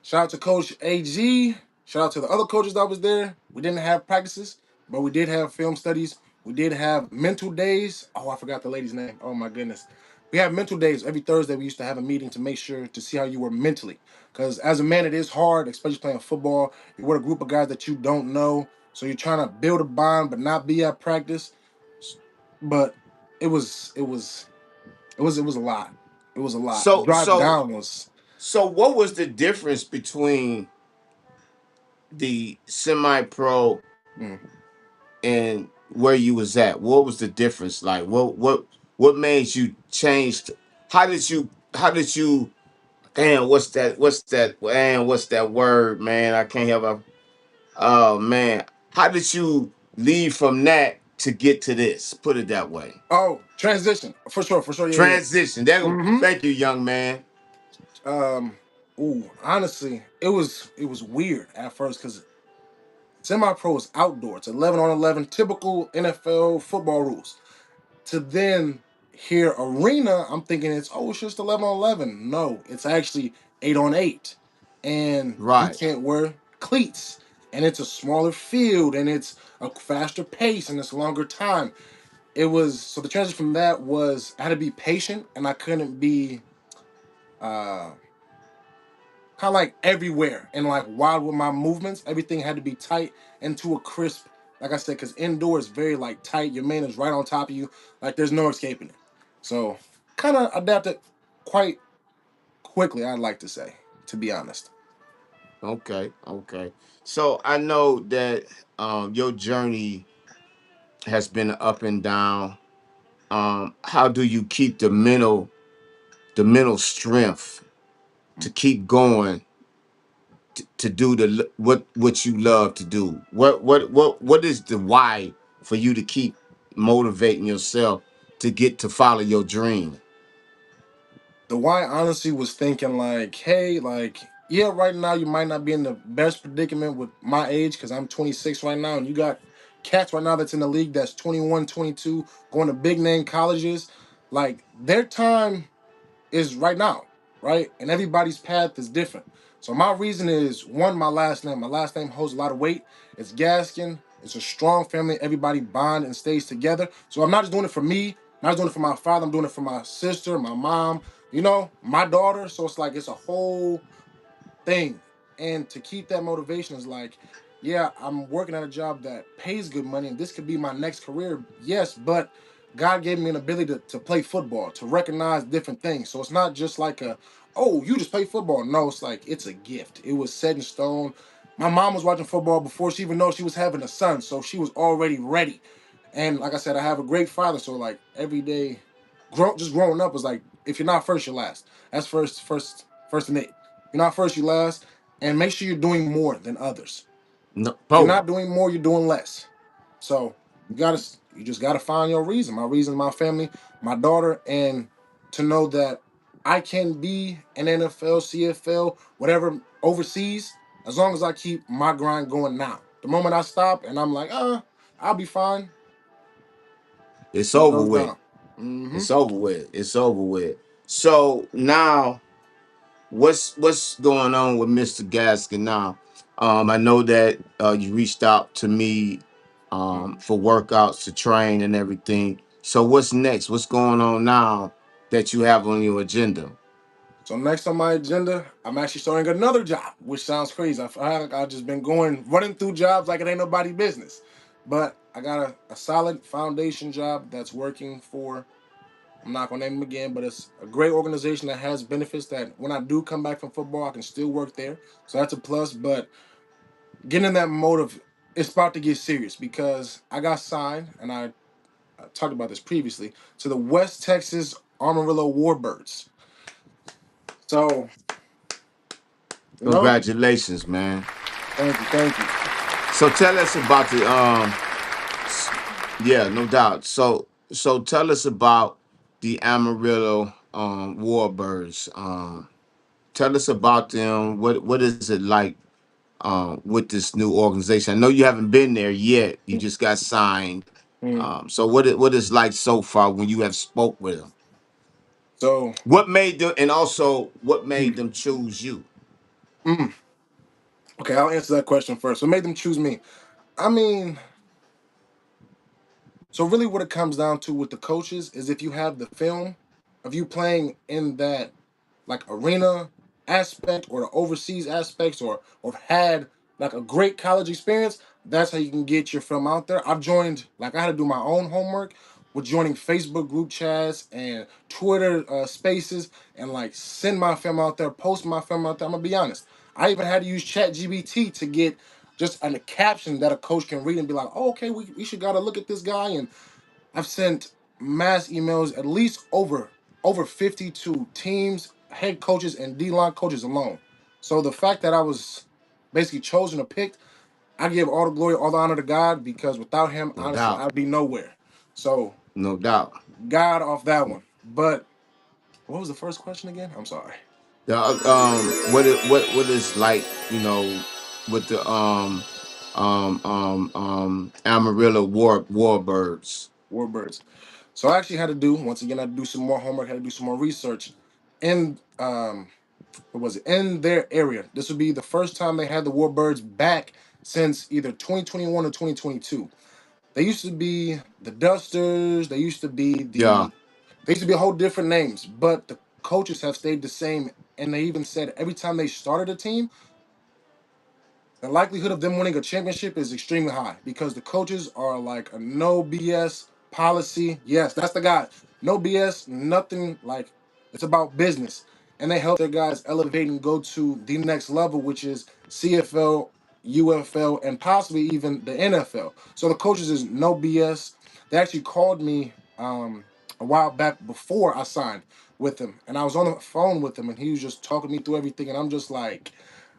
Shout out to Coach AG. Shout out to the other coaches that was there. We didn't have practices, but we did have film studies. We did have mental days. Oh, I forgot the lady's name. Oh my goodness. We have mental days every Thursday. We used to have a meeting to make sure to see how you were mentally. Because as a man, it is hard, especially playing football. You're with a group of guys that you don't know. So you're trying to build a bond, but not be at practice. But it was a lot. It was a lot. The So drive so down was so what was the difference between the semi-pro mm. and where you was at? What was the difference? Like what made you change? How did you Damn, what's that? What's that? Man, what's that word, man? I can't have a. Oh man, how did you leave from that to get to this? Put it that way. Oh, transition for sure. Yeah, yeah. Transition. There go. Mm-hmm. Thank you, young man. Um, ooh, honestly, it was weird at first because semi-pro is outdoor. It's 11-on-11, typical NFL football rules. To then hear arena, I'm thinking it's just 11-on-11. No, it's actually 8-on-8, and you Right. can't wear cleats, and it's a smaller field, and it's a faster pace, and it's longer time. It was so the transition from that was I had to be patient, and I couldn't be uh kind of like everywhere and like wild with my movements. Everything had to be tight and to a crisp. Like I said, because indoor is very like tight. Your man is right on top of you. Like there's no escaping it. So kind of adapted quite quickly. I'd like to say, to be honest. Okay. Okay. So I know that your journey has been up and down. How do you keep the mental strength to keep going to do what you love to do? What is the why for you to keep motivating yourself to get to follow your dream? The why honestly was thinking like, hey, like yeah, right now you might not be in the best predicament with my age because I'm 26 right now, and you got cats right now that's in the league that's 21, 22, going to big name colleges. Like their time is right now, right? And everybody's path is different. So my reason is one, my last name. My last name holds a lot of weight. It's Gaskin. It's a strong family. Everybody bond and stays together. So I'm not just doing it for me. I'm not just doing it for my father. I'm doing it for my sister, my mom, my daughter. So it's like it's a whole thing. And to keep that motivation is like, yeah, I'm working at a job that pays good money and this could be my next career. Yes, but God gave me an ability to play football, to recognize different things. So it's not just like oh, you just play football. No, it's like it's a gift. It was set in stone. My mom was watching football before she even knew she was having a son. So she was already ready. And like I said, I have a great father. So like every day, just growing up was like, if you're not first, you're last. That's first and eight. You're not first, you last, and make sure you're doing more than others. No, If you're Bo. not doing more, you're doing less. So you just gotta find your reason. My reason, my family, my daughter, and to know that I can be an NFL, CFL, whatever overseas, as long as I keep my grind going now. The moment I stop and I'm like, I'll be fine. It's It over goes with. down. Mm-hmm. It's over with. It's over with. So now, what's going on with Mr. Gaskin now? I know that you reached out to me Mm-hmm. for workouts to train and everything. So what's next? What's going on now that you have on your agenda? So next on my agenda, I'm actually starting another job, which sounds crazy. I've just been running through jobs like it ain't nobody business. But I got a solid foundation job that's working for, I'm not gonna name them again, but it's a great organization that has benefits that when I do come back from football, I can still work there. So that's a plus. But getting in that mode of it's about to get serious because I got signed, and I talked about this previously, to the West Texas Amarillo Warbirds. So, you know, Congratulations, man. thank you, thank you. So tell us about the yeah, no doubt. So tell us about the Amarillo Warbirds. Tell us about them. What is it like with this new organization? I know you haven't been there yet. You just got signed. Mm. So what is like so far when you have spoke with them? So, What made them, and also what made mm, them choose you? mm. Okay, I'll answer that question first. What made them choose me? I mean, so really what it comes down to with the coaches is if you have the film of you playing in that like arena aspect or the overseas aspects or had like a great college experience, that's how you can get your film out there. I've joined like I had to do my own homework with joining Facebook group chats and Twitter spaces and like send my film out there, post my film out there. I'm gonna be honest. I even had to use Chat GBT to get just a caption that a coach can read and be like, oh, okay, we should gotta look at this guy. And I've sent mass emails, at least over 50 to teams head coaches and D line coaches alone. So the fact that I was basically chosen or picked, I give all the glory, all the honor to God because without Him, No honestly, doubt. I'd be nowhere. So No doubt. God off that one. But what was the first question again? I'm sorry. The what is like, with the Amarillo Warbirds. Warbirds. So I actually had to do once again. I had to do some more homework. Had to do some more research in what was it in their area. This would be the first time they had the Warbirds back since either 2021 or 2022. They used to be the Dusters. Yeah. They used to be a whole different names, but the coaches have stayed the same. And they even said every time they started a team, the likelihood of them winning a championship is extremely high because the coaches are like a no BS policy. Yes, that's the guy. No BS, nothing like it's about business. And they help their guys elevate and go to the next level, which is CFL, UFL, and possibly even the NFL. So the coaches is no BS. They actually called me a while back before I signed with them. And I was on the phone with him and he was just talking me through everything. And I'm just like,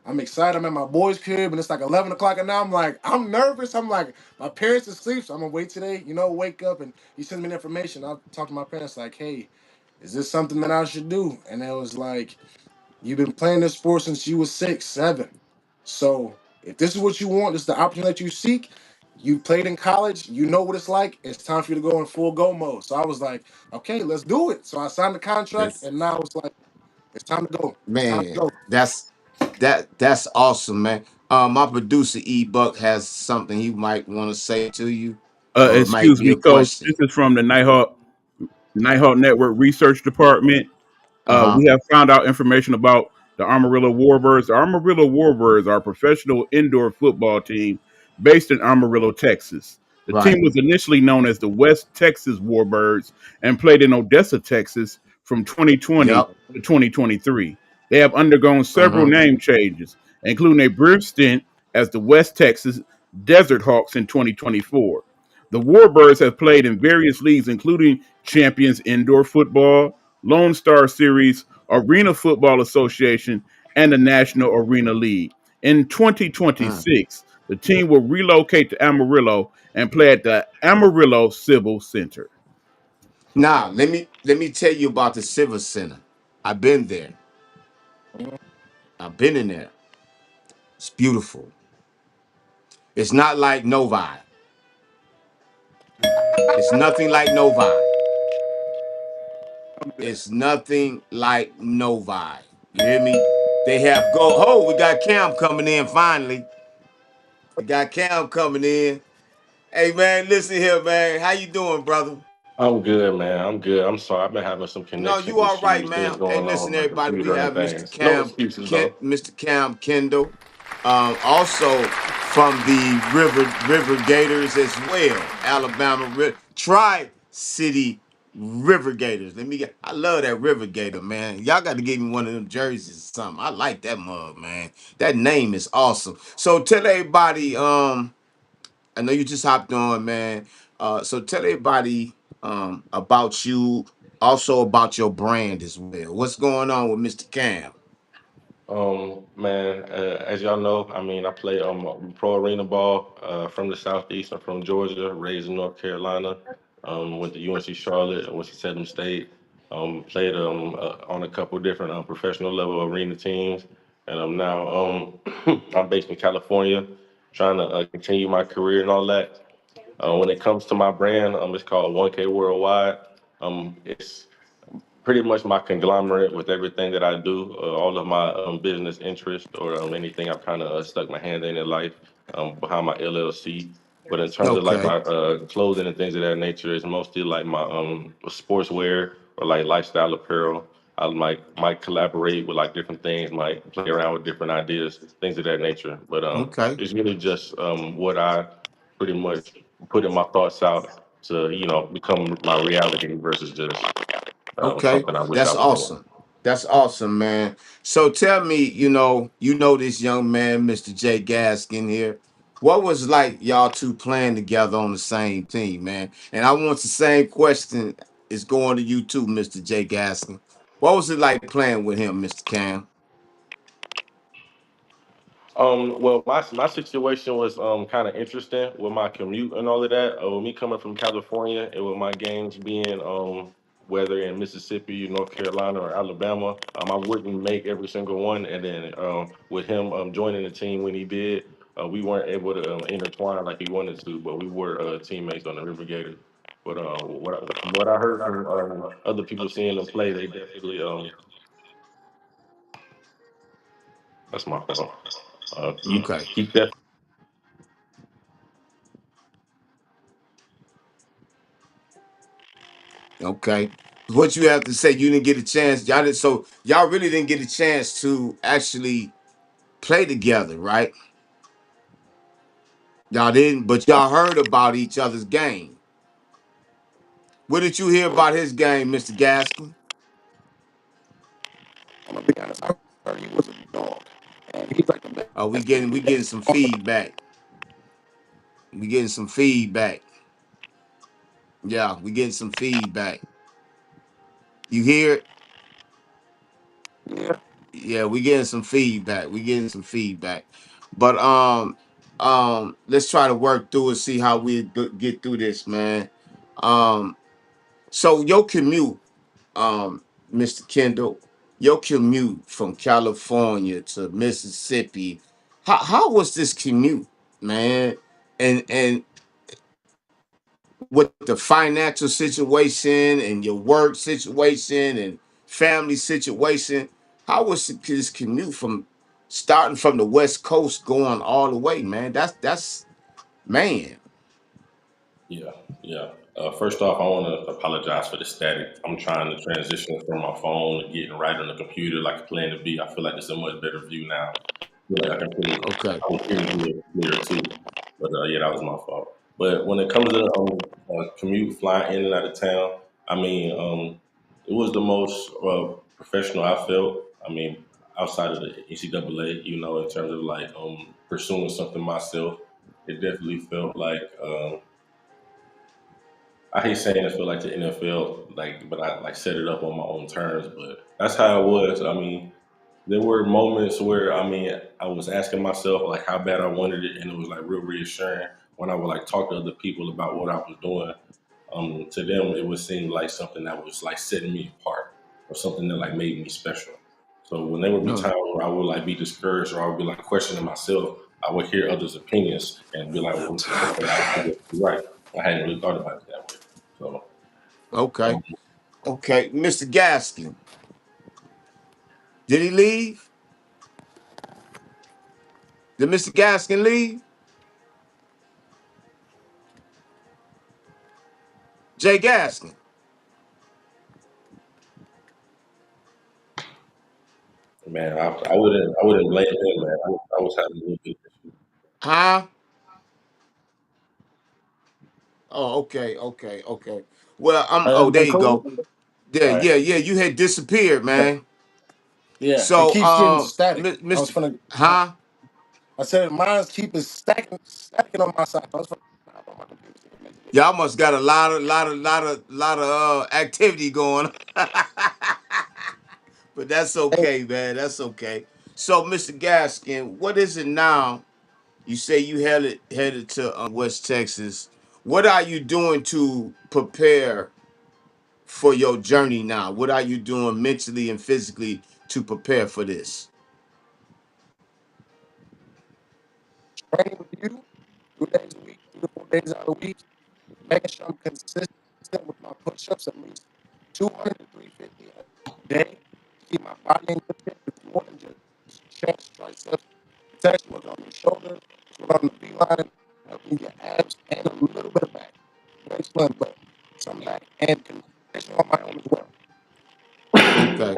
I'm excited. I'm at my boys' crib, and it's like 11 o'clock, and now I'm like, I'm nervous. I'm like, my parents are asleep, so I'm gonna wait today. Wake up, and he sends me the information. I'll talk to my parents like, hey, is this something that I should do? And it was like, you've been playing this sport since you was 6, 7. So if this is what you want, this is the opportunity that you seek. You played in college, you know what it's like. It's time for you to go in full go mode. So I was like, okay, let's do it. So I signed the contract, That's and now it's like, it's time to go. It's time to man. go. That's awesome, man. My producer E Buck has something he might want to say to you, or it might Excuse be me, a Coach. question. This is from the Nighthawk Network Research Department. Uh huh. We have found out information about the Amarillo Warbirds. The Amarillo Warbirds are a professional indoor football team based in Amarillo, Texas. The team Right. was initially known as the West Texas Warbirds and played in Odessa, Texas from 2020 Yep. to 2023. They have undergone several Uh name changes, including a brief stint as the West Texas Desert Hawks in 2024. The Warbirds have played in various leagues, including Champions Indoor Football, Lone Star Series, Arena Football Association, and the National Arena League. In huh. 2026, the team will relocate to Amarillo and play at the Amarillo Civil Center. Now let me tell you about the Civic Center. I've been there. I've been in there. It's beautiful. It's not like Novi. It's nothing like Novi. It's nothing like Novi. You hear me? They have go. Oh, we got Cam coming in finally. We got Cam coming in. Hey man, listen here, man. How you doing, brother? I'm good, man. I'm good. I'm sorry. I've been having some No, connection you all right, issues, things man. Hey, going on listen, with my everybody. We computer and have Mr. things. No Cam, excuses, though. Mr. Cam Kendall, also from the River Gators as well, Alabama Tri City River Gators. Let me get. I love that River Gator, man. Y'all got to give me one of them jerseys or something. I like that mug, man. That name is awesome. So tell everybody. I know you just hopped on, man. So tell everybody about you, also about your brand as well. What's going on with Mr. Cam? Man, as y'all know, I mean, I play pro arena ball from the southeast. I'm from Georgia, raised in North Carolina. Went to UNC Charlotte, went to Salem State. Played on a couple different professional level arena teams, and I'm now I'm based in California, trying to continue my career and all that. When it comes to my brand, it's called 1K Worldwide. It's pretty much my conglomerate with everything that I do, all of my business interests or anything I've kind of stuck my hand in life behind my LLC. But in terms of like Okay. my clothing and things of that nature, it's mostly like my sportswear or like lifestyle apparel. I might collaborate with like different things, might play around with different ideas, things of that nature. But Okay. it's really just what I pretty much putting my thoughts out to become my reality versus just Okay. something I wish I That's was doing. awesome. That's awesome, man. So tell me, you know this young man, Mr. J Gaskin here. What was like y'all two playing together on the same team, man? And I want the same question is going to you too, Mr. J Gaskin. What was it like playing with him, Mr. Cam? Well, my situation was kind of interesting with my commute and all of that. With me coming from California and with my games being whether in Mississippi, North Carolina, or Alabama, I wouldn't make every single one. And then with him joining the team when he did, we weren't able to intertwine like he wanted to, but we were teammates on the River Gators. But from what I heard from other people seeing them play, they definitely that's my fault. Okay, He definitely. okay. What you have to say? You didn't get a chance. Y'all did so. Y'all really didn't get a chance to actually play together, right? Y'all didn't, but y'all heard about each other's game. What did you hear about his game, Mr. Gaskin? I'm gonna be honest. I heard he was a dog, and he's like the Oh, best player in we the getting game. some Off the feedback. We getting some feedback. Yeah, we getting some feedback. You hear it? yeah, Yeah, we getting some feedback. We getting some feedback. But let's try to work through and see how we get through this, man. Um, so your commute, Mr. Kendall, your commute from California to Mississippi, how was this commute, man? And with the financial situation and your work situation and family situation, how was this commute from starting from the West Coast going all the way, man? That's man. Yeah, yeah. First off, I want to apologize for the static. I'm trying to transition from my phone to getting right on the computer like a plan to be. I feel like it's a much better view now. I feel like Okay. I can hear you clear too. But yeah, that was my fault. But when it comes to commute, flying in and out of town, I mean, it was the most professional I felt. I mean, outside of the NCAA, in terms of like pursuing something myself, it definitely felt like. I hate saying it feel like the NFL, like, but I like set it up on my own terms. But that's how it was. I mean, there were moments where I was asking myself like how bad I wanted it, and it was like real reassuring when I would like talk to other people about what I was doing. To them, it would seem like something that was like setting me apart or something that like made me special. So when there would be No. times where I would like be discouraged or I would be like questioning myself, I would hear others' opinions and be like, well, okay, I guess you're right. I hadn't really thought about it that way. So Okay. um, Okay. Mr. Gaskin, did he leave? Did Mr. Gaskin leave? Jay Gaskin. man, I wouldn't blame him, man. I was having a little bit. Huh? Oh, okay, okay, okay. Well, I'm oh, there everything you cool? go. Yeah, All right. yeah, yeah. You had disappeared, man. Yeah, it So, keeps getting static. I was Mr. finna. Huh? I said mine's keep it stacking on my side. I was finna hop on my computer. So it makes it Y'all must got a lot of activity going on. But that's look. okay, man. That's okay. So, Mr. Gaskin, what is it now? You say you headed to West Texas. What are you doing to prepare for your journey now? What are you doing mentally and physically to prepare for this? Training with you 2 days a week, 3 to 4 days out of the week, making sure I'm consistent with my push-ups at least 200 to 350 a day. Keep my body in good shape. It's more than just chest, triceps. It's actually working on your shoulders, it's working on the beeline, helping your abs, and a little bit of back. Very slim, but some back and conditioning on my own as well. Okay.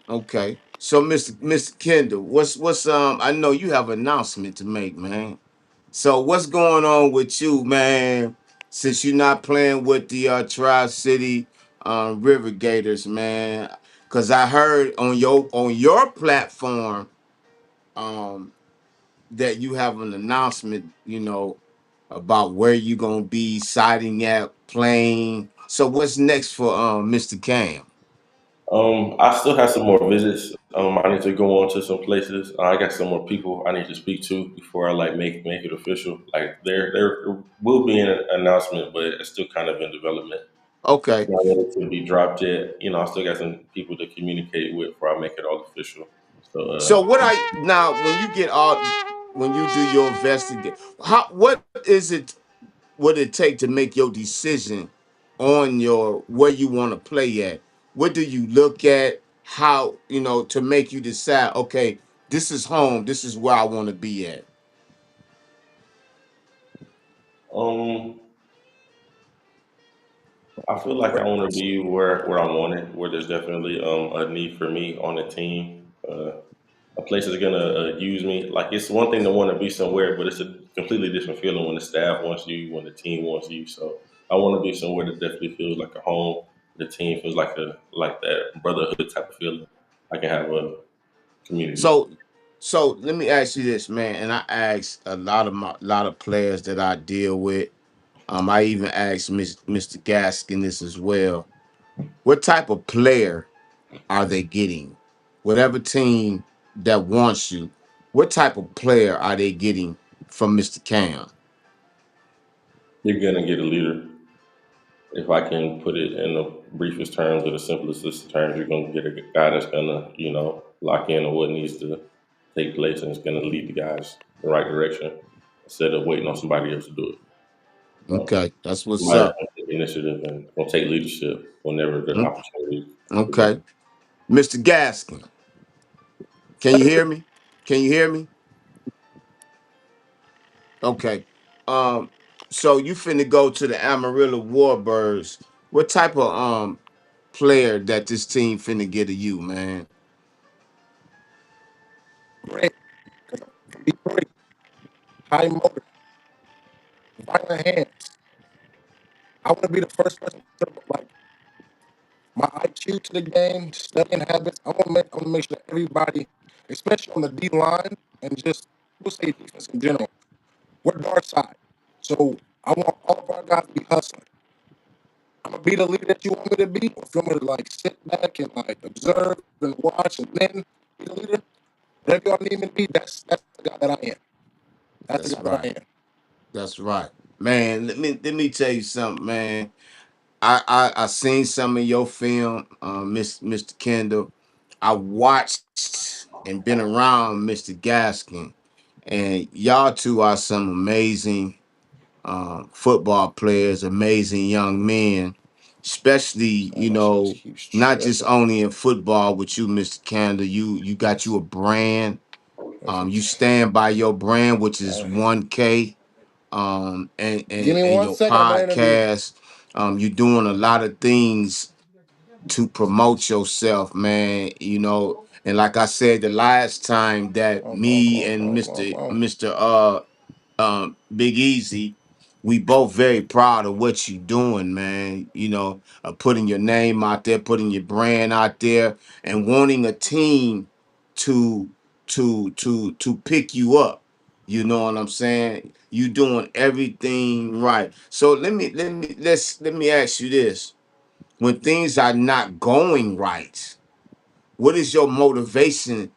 Okay. So, Mr. Kendall, what's I know you have an announcement to make, man. So what's going on with you, man? Since you're not playing with the Tri City River Gators, man. Cause I heard on your platform um, that you have an announcement, about where you gonna be siding at playing. So what's next for Mr. Cam? I still have some more visits. I need to go on to some places. I got some more people I need to speak to before I like make it official. Like there will be an announcement, but it's still kind of in development. It's Okay. not ready to be dropped yet. You know, I still got some people to communicate with before I make it all official. So So what I now when you get all when you do your investigate, how what is it what it take to make your decision on your where you want to play at? What do you look at? How to make you decide? Okay, this is home. This is where I want to be at. um, I feel like I want to be where I want it, where there's definitely a need for me on the team. A place is gonna use me. Like it's one thing to want to be somewhere, but it's a completely different feeling when the staff wants you, when the team wants you. So I want to be somewhere that definitely feels like a home. The team feels like that brotherhood type of feeling. I can have a community. So so let me ask you this, man. And I ask a lot of players that I deal with. I even asked Mr. Gaskin this as well. What type of player are they getting? Whatever team that wants you, what type of player are they getting from Mr. Cam? You're gonna get a leader. If I can put it in the briefest terms or the simplest terms, you're gonna get a guy that's gonna, lock in on what needs to take place and is gonna lead the guys in the right direction instead of waiting on somebody else to do it. So Okay, that's what's somebody that's up. gonna take initiative and gonna take leadership whenever the Mm, opportunity presents. okay, Mr. Gaskin, can you hear me? Can you hear me? Okay. Um, so you finna go to the Amarillo Warbirds. What type of player that this team finna get to you, man? Great. Detroit, high motor, violent hands. I want to be the first person to like my IQ to the game, studying habits. I want to make sure that everybody, especially on the D line and just we'll say defense in general, we're dark side. So I want all of our guys to be hustling. I'm gonna be the leader that you want me to be, or if you want me to like sit back and like observe and watch and then be the leader, whatever y'all need me to be, that's the guy that I am. That's the That's guy that I right. am. That's right, man. Let me tell you something, man. I seen some of your film, Mr. Kendall. I watched and been around Mr. Gaskin, and y'all two are some amazing football players, amazing young men, especially Man, my shit just keeps not just tripping. only in football with you, Mr. Kendall. You got you a brand. If You it's, stand by your brand, which is uh, 1K, and, give and me and one your second, I'm on interview. podcast. You're doing a lot of things to promote yourself, man. And like I said the last time that Come me on, come and on, come on, come on. Mr. Big Easy, we both very proud of what you doing, man. Putting your name out there, putting your brand out there, and wanting a team to to pick you up. You know what I'm saying? You doing everything right. So let me ask you this: when things are not going right, what is your motivation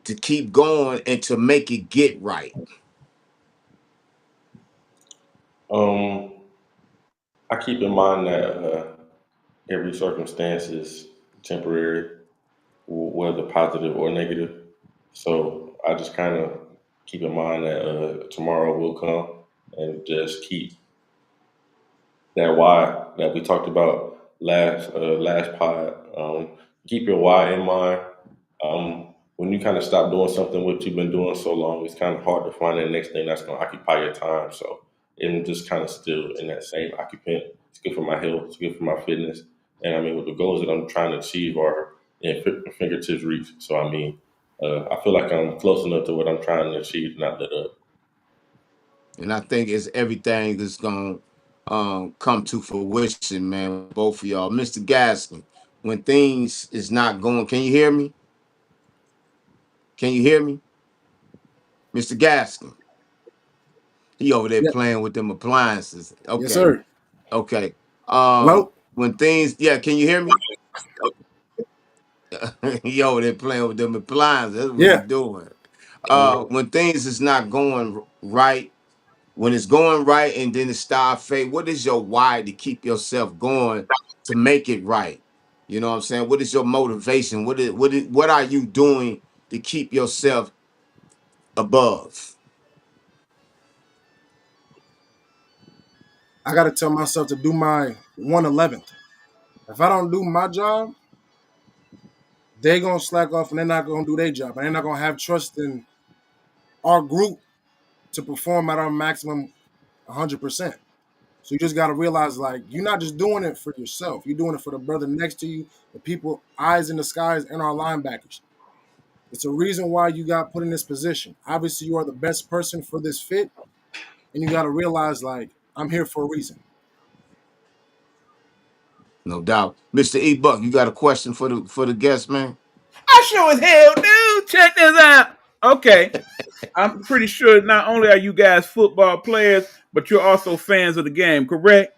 to keep going and to make it get right? Um, I keep in mind that every circumstance is temporary, whether positive or negative. So I just kind of keep in mind that tomorrow will come and just keep that why that we talked about last pod. Keep your why in mind. When you kind of stop doing something what you've been doing so long, it's kind of hard to find the next thing that's going to occupy your time. So I'm just kind of still in that same occupant. It's good for my health. It's good for my fitness. And I mean, with the goals that I'm trying to achieve are in fingertips reach. So I mean, I feel like I'm close enough to what I'm trying to achieve, to not let up. And I think it's everything that's gonna come to fruition, man. Both of y'all, Mr. Gaskin. When things is not going, can you hear me? Can you hear me, Mr. Gaskin? He over there Yeah, playing with them appliances. yes, Okay, sir. okay. Hello. When things, yeah, can you hear me? Yo, they're playing with them appliances. That's what they're Yeah, doing. Yeah, When things is not going right, when it's going right and then it start fade, what is your why to keep yourself going to make it right? You know what I'm saying? What is your motivation? What are you doing to keep yourself above? I got to tell myself to do my 111th. If I don't do my job, they're going to slack off and they're not going to do their job. And they're not going to have trust in our group to perform at our maximum 100%. So you just got to realize, like, you're not just doing it for yourself. You're doing it for the brother next to you, the people, eyes in the skies, and our linebackers. It's a reason why you got put in this position. Obviously, you are the best person for this fit, and you got to realize, like, I'm here for a reason. No doubt. Mr. E Buck, you got a question for the guest, man? I sure as hell do. Check this out. Okay. I'm pretty sure not only are you guys football players, but you're also fans of the game, correct?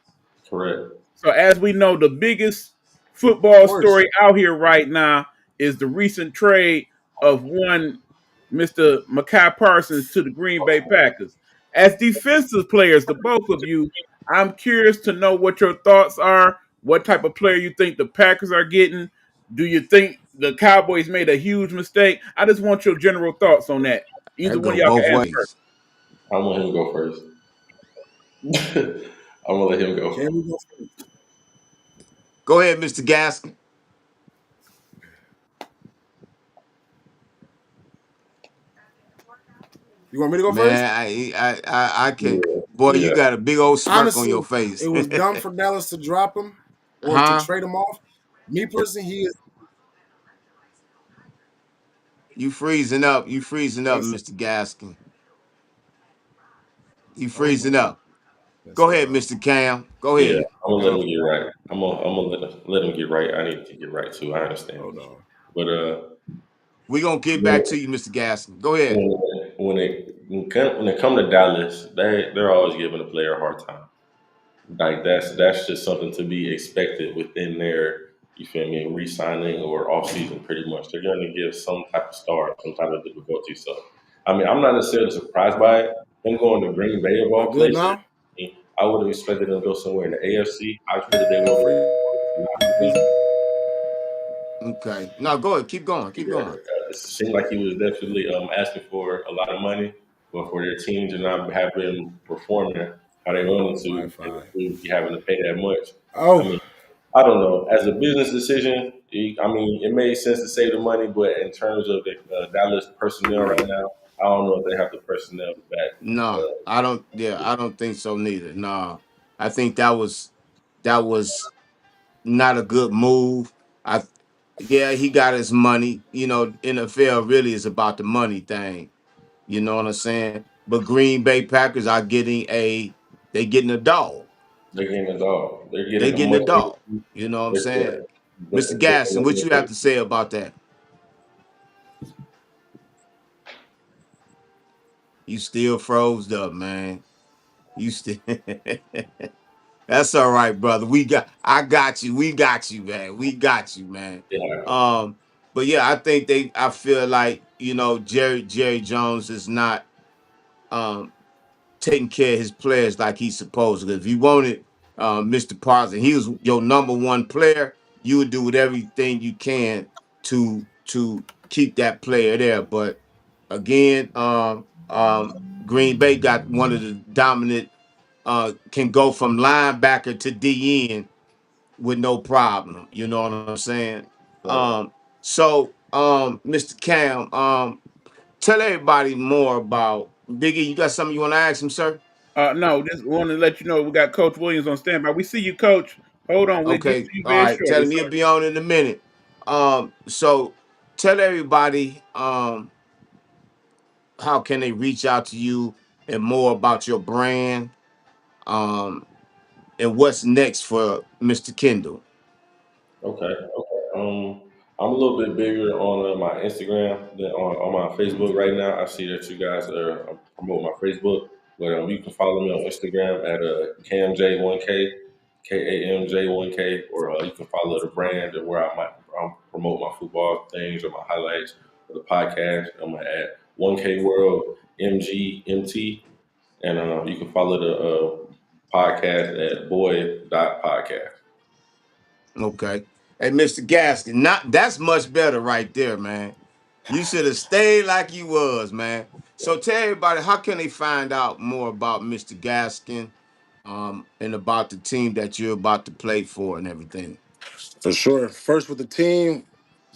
correct. So, as we know, the biggest Of football course. story out here right now is the recent trade of one Mr. Micah Parsons to the Green Bay Packers. As defensive players, the both of you, I'm curious to know what your thoughts are. What type of player you think the Packers are getting? Do you think the Cowboys made a huge mistake? I just want your general thoughts on that. Either That one go of y'all both can answer first. ways. I want him to go first. I'm gonna let him go. Can we go first? Go ahead, Mr. Gaskin. You want me to go first? Man, I can. Yeah, Boy, you yeah. got a big old smirk on your Honestly, face. it was dumb for Dallas to drop him or to Huh? trade him off. Me personally, he is. You freezing up. You freezing up, Let's, Mr. Gaskin. You oh freezing my. up. Let's Go go. ahead, Mr. Cam. Go Yeah, ahead. I'm gonna let Now, him get right. I'm gonna let him get right. I need to get right too. I understand, hold on. but We gonna get when back to you, Mr. Gaskin. Go ahead. when it come to Dallas, they're always giving a player a hard time. Like that's just something to be expected within their, you feel me, re-signing or off season. Pretty much, they're going to give some type of start, some type of difficulty. So, I mean, I'm not necessarily surprised by it. Him going to Green Bay of Am I all good places, now? I would have expected them to go somewhere in the AFC. I figured they would have Freeze. them. Okay. No, go ahead. Keep going. Keep Yeah, going. it seemed like he was definitely asking for a lot of money, but for their team to not have been performing how they wanted to, and Wi-Fi. to be having to pay that much. I Oh, mean, I don't know. As a business decision, I mean, it made sense to save the money, but in terms of the Dallas personnel right now, I don't know if they have the personnel to back. No, I don't. Yeah, I don't think so neither. No, I think that was not a good move. I Yeah, he got his money. You know, NFL really is about the money thing. You know what I'm saying? But Green Bay Packers are they getting a dog. They're getting it all. They're They getting the getting a money. dog. You know what I'm Yeah, saying? Mr. they're Gasson, what looking you for. have to say about that? You still froze up, man. You still That's all right, brother. I got you. We got you, man. We got you, man. Yeah, Um, but yeah, I feel like, Jerry Jones is not um taking care of his players like he's supposed to. If you wanted Mr. Parsons, he was your number one player, you would do everything you can to keep that player there. But again, Green Bay got one of the dominant can go from linebacker to DN with no problem. You know what I'm saying? right. Mr. Cam, tell everybody more about Biggie. You got something you want to ask him, sir? No, just wanted to let you know we got Coach Williams on standby. We see you, Coach. Hold on, we'll get to Okay, you all very right. Tell shortly, him sir. he'll be on in a minute. So tell everybody how can they reach out to you and more about your brand, um, and what's next for Mr. Kendall. Okay, okay. I'm a little bit bigger on my Instagram than on my Facebook right now. I see that you guys are promoting my Facebook, but you can follow me on Instagram at CamJ1K. KAMJ1K, or you can follow the brand and where I might promote my football things or my highlights or the podcast. I'm at 1K World MGMT, and you can follow the podcast at boy.podcast. Okay. Hey, Mr. Gaskin, not that's much better right there, man. You should have stayed like you was, man. So tell everybody how can they find out more about Mr. Gaskin, and about the team that you're about to play for and everything. For sure. First with the team,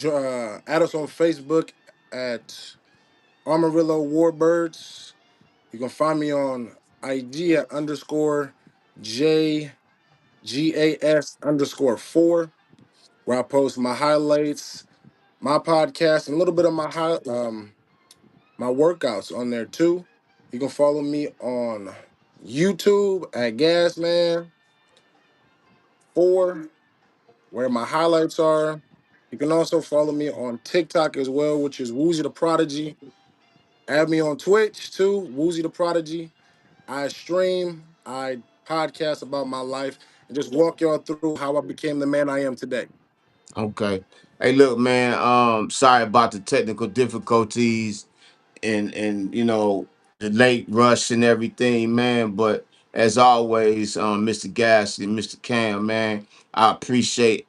add us on Facebook at Amarillo Warbirds. You can find me on IG at underscore JGAS_4, where I post my highlights, my podcast, and a little bit of my workouts on there too. You can follow me on YouTube at Gasman4, where my highlights are. You can also follow me on TikTok as well, which is Woozy the Prodigy. Add me on Twitch too, Woozy the Prodigy. I stream, I podcast about my life, and just walk y'all through how I became the man I am today. Okay. Hey, look, man. Sorry about the technical difficulties and the late rush and everything, man. But as always, Mr. Gas and Mr. Cam, man, I appreciate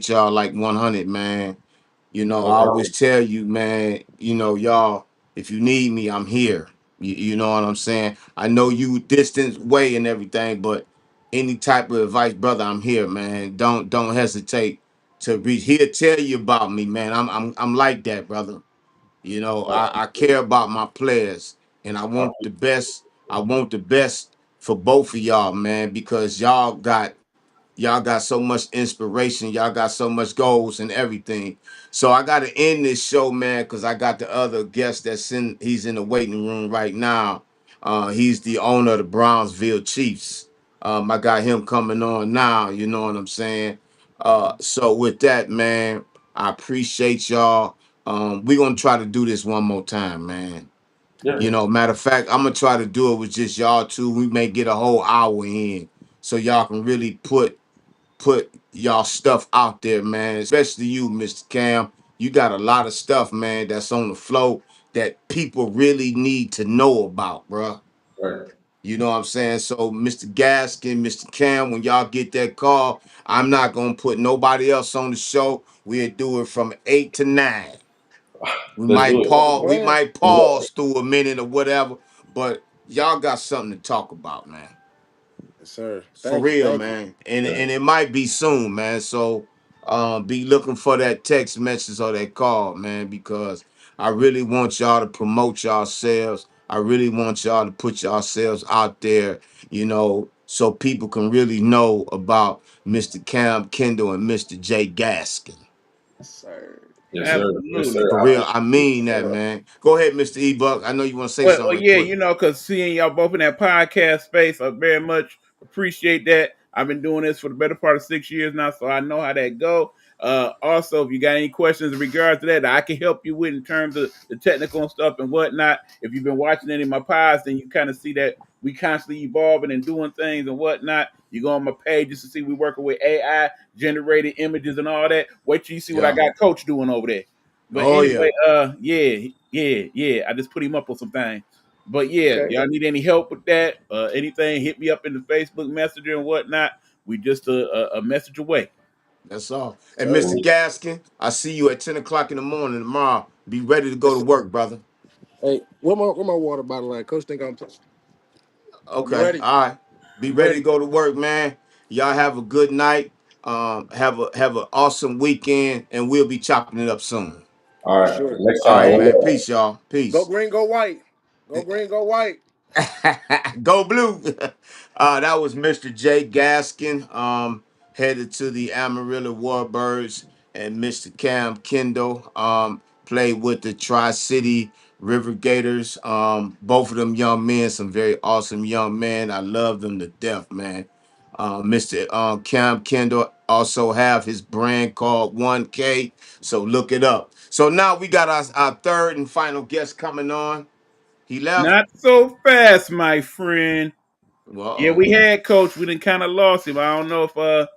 y'all like 100, man. I No always problem. tell you, man, y'all, if you need me, I'm here. You know what I'm saying? I know you distance way and everything, but any type of advice, brother, I'm here, man. Don't hesitate to reach. He'll tell you about me, man. I'm like that, brother. I care about my players and I I want the best. I want the best for both of y'all, man, because y'all got so much inspiration. Y'all got so much goals and everything. So I got to end this show, man, because I got the other guest he's in the waiting room right now. He's the owner of the Brownsville Chiefs. I got him coming on now. You know what I'm saying? So with that, man, I appreciate y'all. We're going to try to do this one more time, man. Yeah, Matter of fact, I'm going to try to do it with just y'all two. We may get a whole hour in so y'all can really put y'all stuff out there, man. Especially you, Mr. Cam. You got a lot of stuff, man, that's on the flow that people really need to know about, bruh. right. You know what I'm saying? So, Mr. Gaskin, Mr. Cam, when y'all get that call, I'm not gonna put nobody else on the show. We'll do it from 8 to 9. We Let's might do it. That's the pause. We plan. might Yeah, pause through a minute or whatever, but y'all got something to talk about, man. Yes, sir. For Thank you. real, Thank you. man. And yeah, and it might be soon, man. So be looking for that text message or that call, man, because I really want y'all to promote yourselves. I really want y'all to put yourselves out there, so people can really know about Mr. Cam Kendall and Mr. Jay Gaskin. Yes, sir. yes, sir, yes, Absolutely. sir. For I real, appreciate I it. mean that, man. Go ahead, Mr. E-Buck. I know you want to say something Well, right yeah, quick. because seeing y'all both in that podcast space, I very much appreciate that. I've been doing this for the better part of 6 years now, so I know how that go. Also, if you got any questions in regards to that, I can help you with in terms of the technical stuff and whatnot. If you've been watching any of my pods, then you kind of see that we constantly evolving and doing things and whatnot. You go on my page just to see we working with AI generated images and all that. Wait till you see what I Yeah. got Coach doing over there. But Oh anyway, yeah. yeah. I just put him up on some things. But yeah, Okay. y'all need any help with that? Anything? Hit me up in the Facebook Messenger and whatnot. We just a message away. That's all. And Sir. Mr. Cool. Gaskin, I see you at 10 o'clock in the morning tomorrow. Be ready to go Yes, to sir. work, brother. Hey, where my water bottle at? Coach think I'm Okay. ready. All right. Be I'm ready to ready. go to work, man. Y'all have a good night. Have an awesome weekend, and we'll be chopping it up soon. All For right. sure. Next All time, right, one man. more. Peace, y'all. Go Peace. green, go white. Go green, go white. Go blue. That was Mr. Jay Gaskin, headed to the Amarillo Warbirds, and Mr. Cam Kendall, played with the Tri-City River Gators. Both of them young men, some very awesome young men. I love them to death, man. Mr. Cam Kendall also have his brand called 1K, so look it up. So now we got our third and final guest coming on. He left. Not so fast, my friend. Yeah, Uh-oh. we had coach. We didn't kind of lost him. I don't know if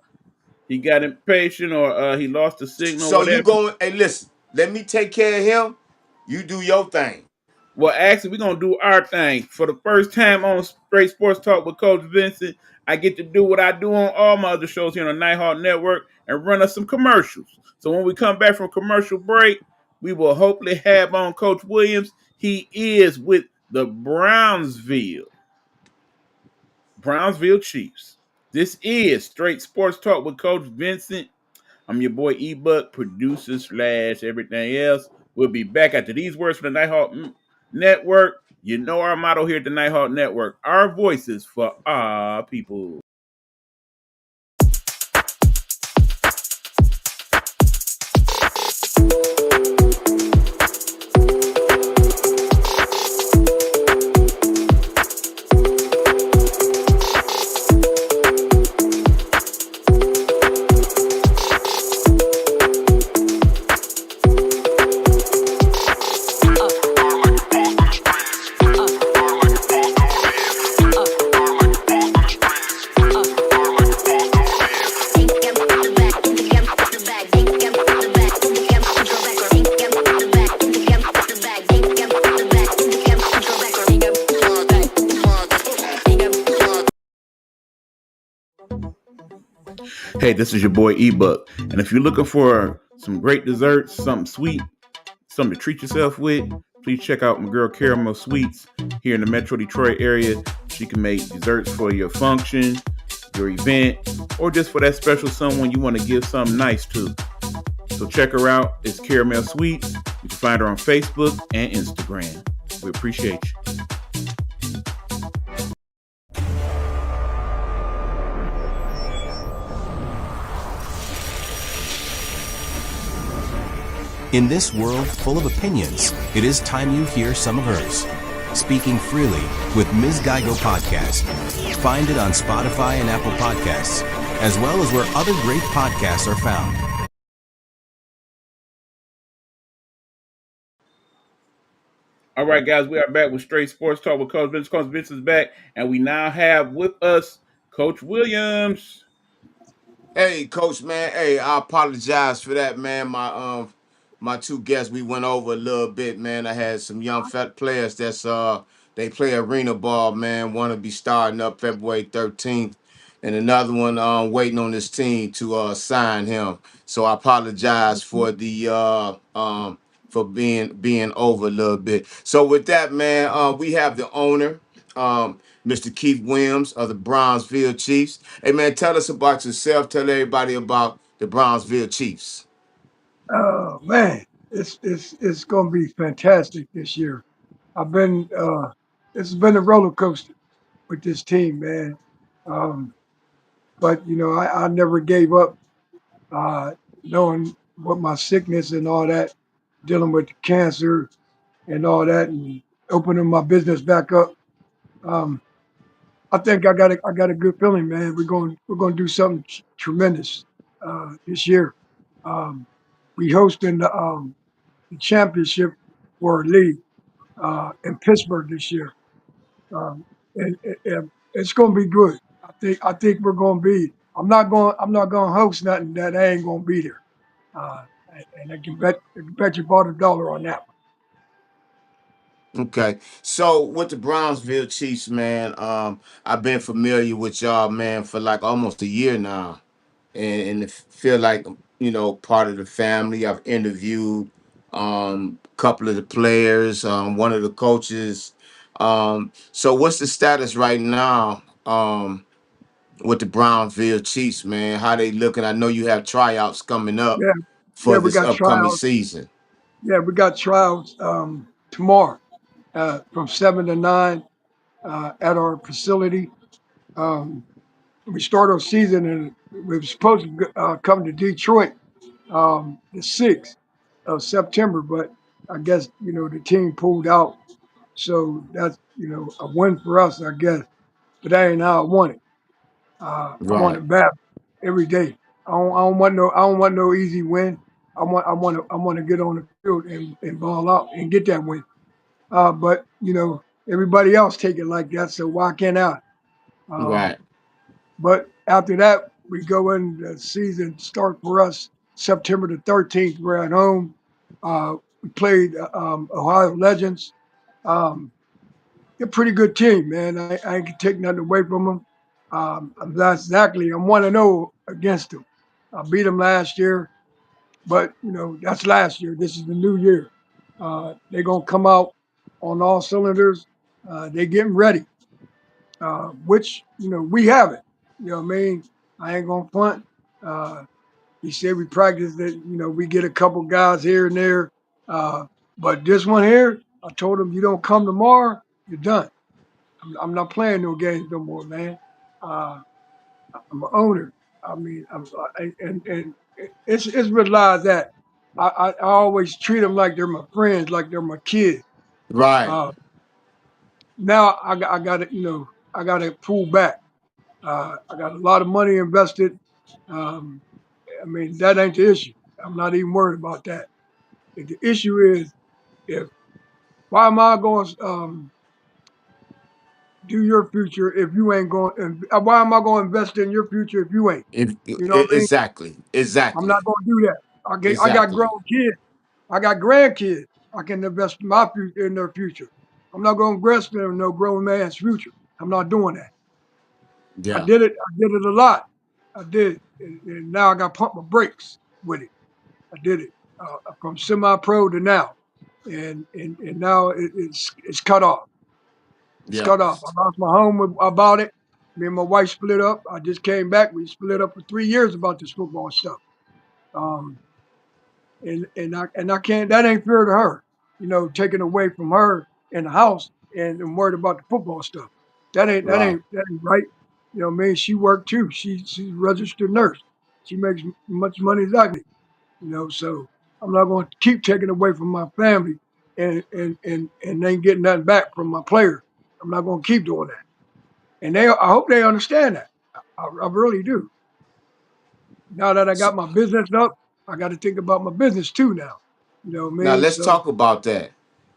he got impatient or he lost the signal or So you whatever. going, hey, listen, let me take care of him. You do your thing. Well, actually, we're gonna do our thing for the first time on Straight Sports Talk with Coach Vincent. I get to do what I do on all my other shows here on the Nighthawk Network and run us some commercials. So when we come back from commercial break, we will hopefully have on Coach Williams. He is with the Brownsville Chiefs. This is Straight Sports Talk with Coach Vincent. I'm your boy eBuck, producer slash everything else. We'll be back after these words from the Nighthawk Network. You know our motto here at the Nighthawk Network: our voices for our people. Hey, this is your boy eBuck, and if you're looking for some great desserts, something sweet, something to treat yourself with, please check out my girl Caramel Sweets here in the Metro Detroit area. She can make desserts for your function, your event, or just for that special someone you want to give something nice to. So check her out. It's Caramel Sweets. You can find her on Facebook and Instagram. We appreciate you. In this world full of opinions, it is time you hear some of hers. Speaking Freely with Ms. Geigo Podcast. Find it on Spotify and Apple Podcasts, as well as where other great podcasts are found. All right, guys, we are back with Straight Sports Talk with Coach Vince. Coach Vince is back, and we now have with us Coach Williams. Hey, coach, man. Hey, I apologize for that, man. My two guests, we went over a little bit, man. I had some young fat players that's they play arena ball, man. One to be starting up February 13th, and another one waiting on this team to sign him. So I apologize for the for being over a little bit. So with that, man, we have the owner. Mr. Keith Williams of the Brownsville Chiefs. Hey man, tell us about yourself. Tell everybody about the Brownsville Chiefs. Oh man, it's gonna be fantastic this year. I've been it's been a roller coaster with this team, man. Um, but I never gave up, uh, knowing what my sickness and all that, dealing with the cancer and all that, and opening my business back up. Um, I think I got a good feeling, man. We're going to do something tremendous this year. Um, we hosting the championship for a league in Pittsburgh this year, and it's going to be good. I think we're going to be. I'm not going to host nothing that I ain't going to be there, uh, and I can bet you bought $1 on that Okay. So with the Brownsville Chiefs, man, I've been familiar with y'all, man, for like almost a year now. And it feel like, part of the family. I've interviewed a couple of the players, one of the coaches. So what's the status right now? With the Brownsville Chiefs, man. How they looking? I know you have tryouts coming up one. Yeah, for we this got upcoming tryouts. season. Yeah, we got tryouts tomorrow from 7 to 9 at our facility. Um, we start our season and we were supposed to come to Detroit the 6th of September, but I guess the team pulled out, so that's a win for us, I guess. But that ain't how I want it. I want Right. it bad every day. I don't want no easy win. I want to get on the field and ball out and get that win. But everybody else take it like that, so why can't I? Um, Right. but after that, we go in the season start for us September the 13th. We're at home. We played Ohio Legends. Um, they're a pretty good team, man. I ain't gonna take nothing away from them. That's exactly. I'm 1-0 against them. I beat them last year, but that's last year. This is the new year. They're gonna come out on all cylinders. They're getting ready, which we have it. You know what I mean? I ain't gonna front. Uh, he said we practice that. We get a couple guys here and there. Uh, but this one here, I told him you don't come tomorrow, you're done. I'm not playing no games no more, man. Uh, I'm an owner. I mean, and it's realized that I always treat them like they're my friends, like they're my kids. Right. Uh, now I got to I got to pull back. I got a lot of money invested. Um, I mean, that ain't the issue. I'm not even worried about that. The issue is if why am I going to do your future if you ain't going? And why am I going to invest in your future if you ain't? If, You know what I mean? exactly. I'm not Exactly. going to do that. I got grown Exactly. kids. I got grandkids. I can invest my future in their future. I'm not going to invest in no grown man's future. I'm not doing that. I Yeah. did it. I did it a lot. I did, and now I got to pump my brakes with it. I did it from semi-pro to now, and now it's cut off. It's Yeah. cut off. I lost my home about it. Me and my wife split up. I just came back. We split up for 3 years about this football stuff. Um, and I can't. That ain't fair to her. Taking away from her in the house and worried about the football stuff. That ain't that Right. ain't that ain't right. I mean, she worked too. She's a registered nurse. She makes much money as I do. So I'm not going to keep taking away from my family and ain't getting nothing back from my player. I'm not going to keep doing that. And I hope they understand that. I really do. Now that I So, got my business up, I got to think about my business too now. You know what I now mean? let's So talk about that.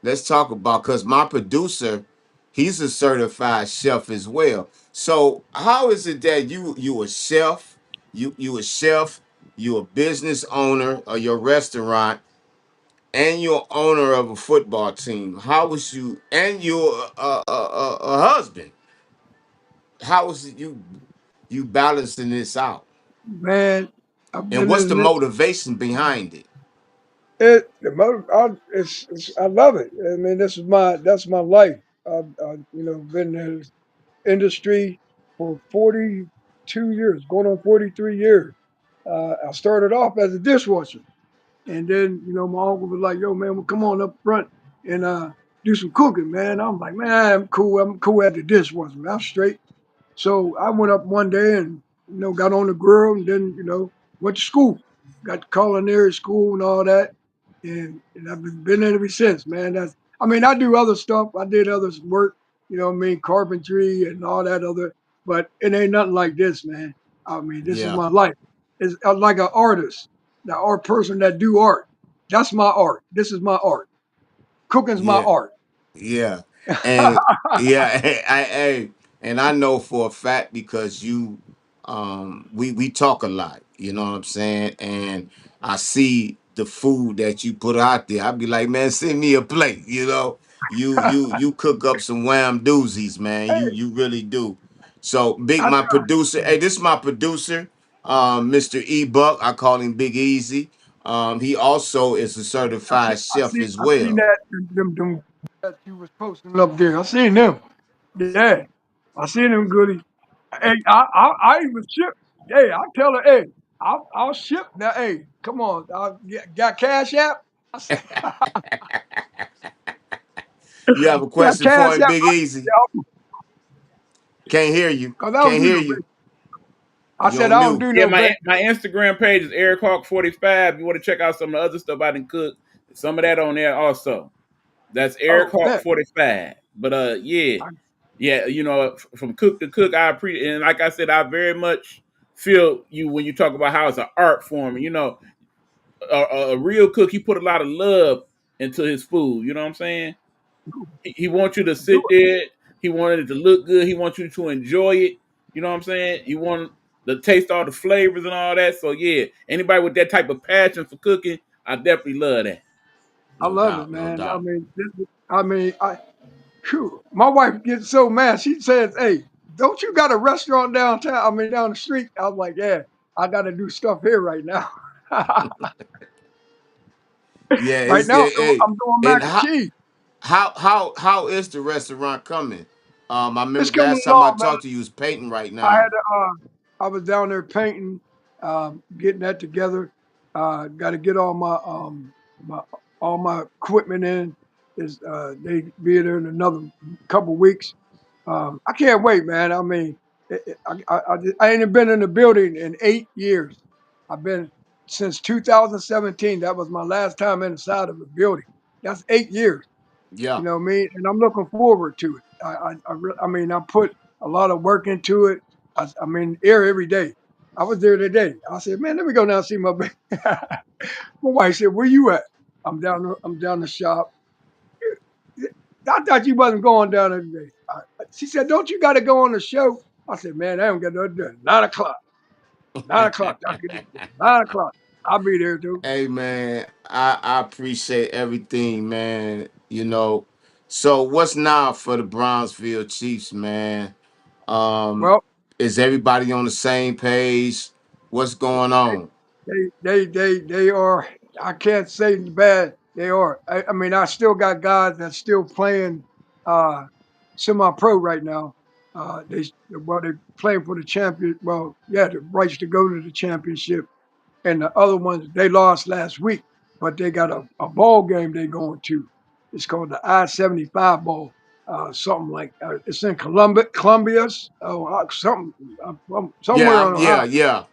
Let's talk about because my producer, he's a certified chef as well. So how is it that you a chef, you a chef, you a business owner of your restaurant, and you're owner of a football team? How was you and you're a husband? How was it you balancing this out? man, I've And been what's the in this. motivation behind it? I love it. I mean, that's my life. Been in this industry for 42 years, going on 43 years. I started off as a dishwasher, and then my uncle was like, "Yo, man, well, come on up front and do some cooking, man." I'm like, "Man, I'm cool. I'm cool at the dishwasher. Man. I'm straight." So I went up one day and got on the grill and then went to school, got to culinary school and all that, and I've been in ever since, man. I mean I do other stuff. I did other work, what I mean, carpentry and all that other, but it ain't nothing like this, man. I mean this is Yeah, my life. It's like an artist, the art person that do art. That's my art. This is my art. Cooking's my yeah. art. Yeah, and yeah, and I know for a fact because we talk a lot, you know what I'm saying, and I see the food that you put out there. I'd be like, man, send me a plate, you cook up some wham doozies, man. Hey, You really do. So big, I my producer. Hey, this is my producer, Mr. E Buck. I call him Big Easy. He also is a certified chef as I seen well. that them that you was posting up there. I seen them. Yeah, I seen them goodies. Hey, I even ship. Hey, I tell her, hey, I'll ship now. Hey, come on, got Cash App. I said, You have a got question for Cash him, App. Big Easy? Can't hear you. Cause I don't Can't do hear no. you. I You said I on don't mute. do Yeah, no my bank. my Instagram page is Eric Hawk 45. You want to check out some of the other stuff I didn't cook? Some of that on there also. That's Eric Oh, Hawk bet. 45. But yeah, I, yeah, from cook to cook, I appreciate. And like I said, I very much feel you when you talk about how it's an art form. A real cook, he put a lot of love into his food. You know what I'm saying? He wants you to do sit there. He wanted it to look good. He wants you to enjoy it. You know what I'm saying? You want to taste all the flavors and all that. So yeah, anybody with that type of passion for cooking, I definitely love that. I No love it, doubt, no man. I doubt. mean, phew, my wife gets so mad. She says, "Hey, don't you got a restaurant downtown? I mean, down the street?" I was like, "Yeah, I got to do stuff here right now." Yeah, Right it's now, hey, I'm doing and mac and cheese. how is the restaurant coming? I It's remember coming last time I along, man. talked to you, was painting right I had now. I was down there painting, getting that together. Got to get my all my equipment in. Is they be there in another couple weeks. I can't wait, man. I mean, I ain't been in the building in 8 years. I've been since 2017. That was my last time inside of the building. That's 8 years. Yeah, You know what I mean? And I'm looking forward to it. I mean, I put a lot of work into it. I mean, here every day. I was there today. I said, man, let me go down and see my baby. My wife said, where you at? I'm down the shop. I thought you wasn't going down there today. She said, don't you got to go on the show? I said, man, I don't get nothing done. 9 o'clock. 9 o'clock. I'll get it done. 9 o'clock. I'll be there too. hey man, I appreciate everything, man. So what's now for the Brownsville Chiefs, man? Um, Well, is everybody on the same page? What's going on? they are. I can't say bad. They are. I mean, I still got guys that's still playing uh, semi-pro right now. They playing for the champion. Well, yeah, the rights to go to the championship. And the other ones they lost last week, but they got a ball game they going to. It's called the I-75 ball, something like it's in Columbia's, something somewhere Yeah, on Ohio.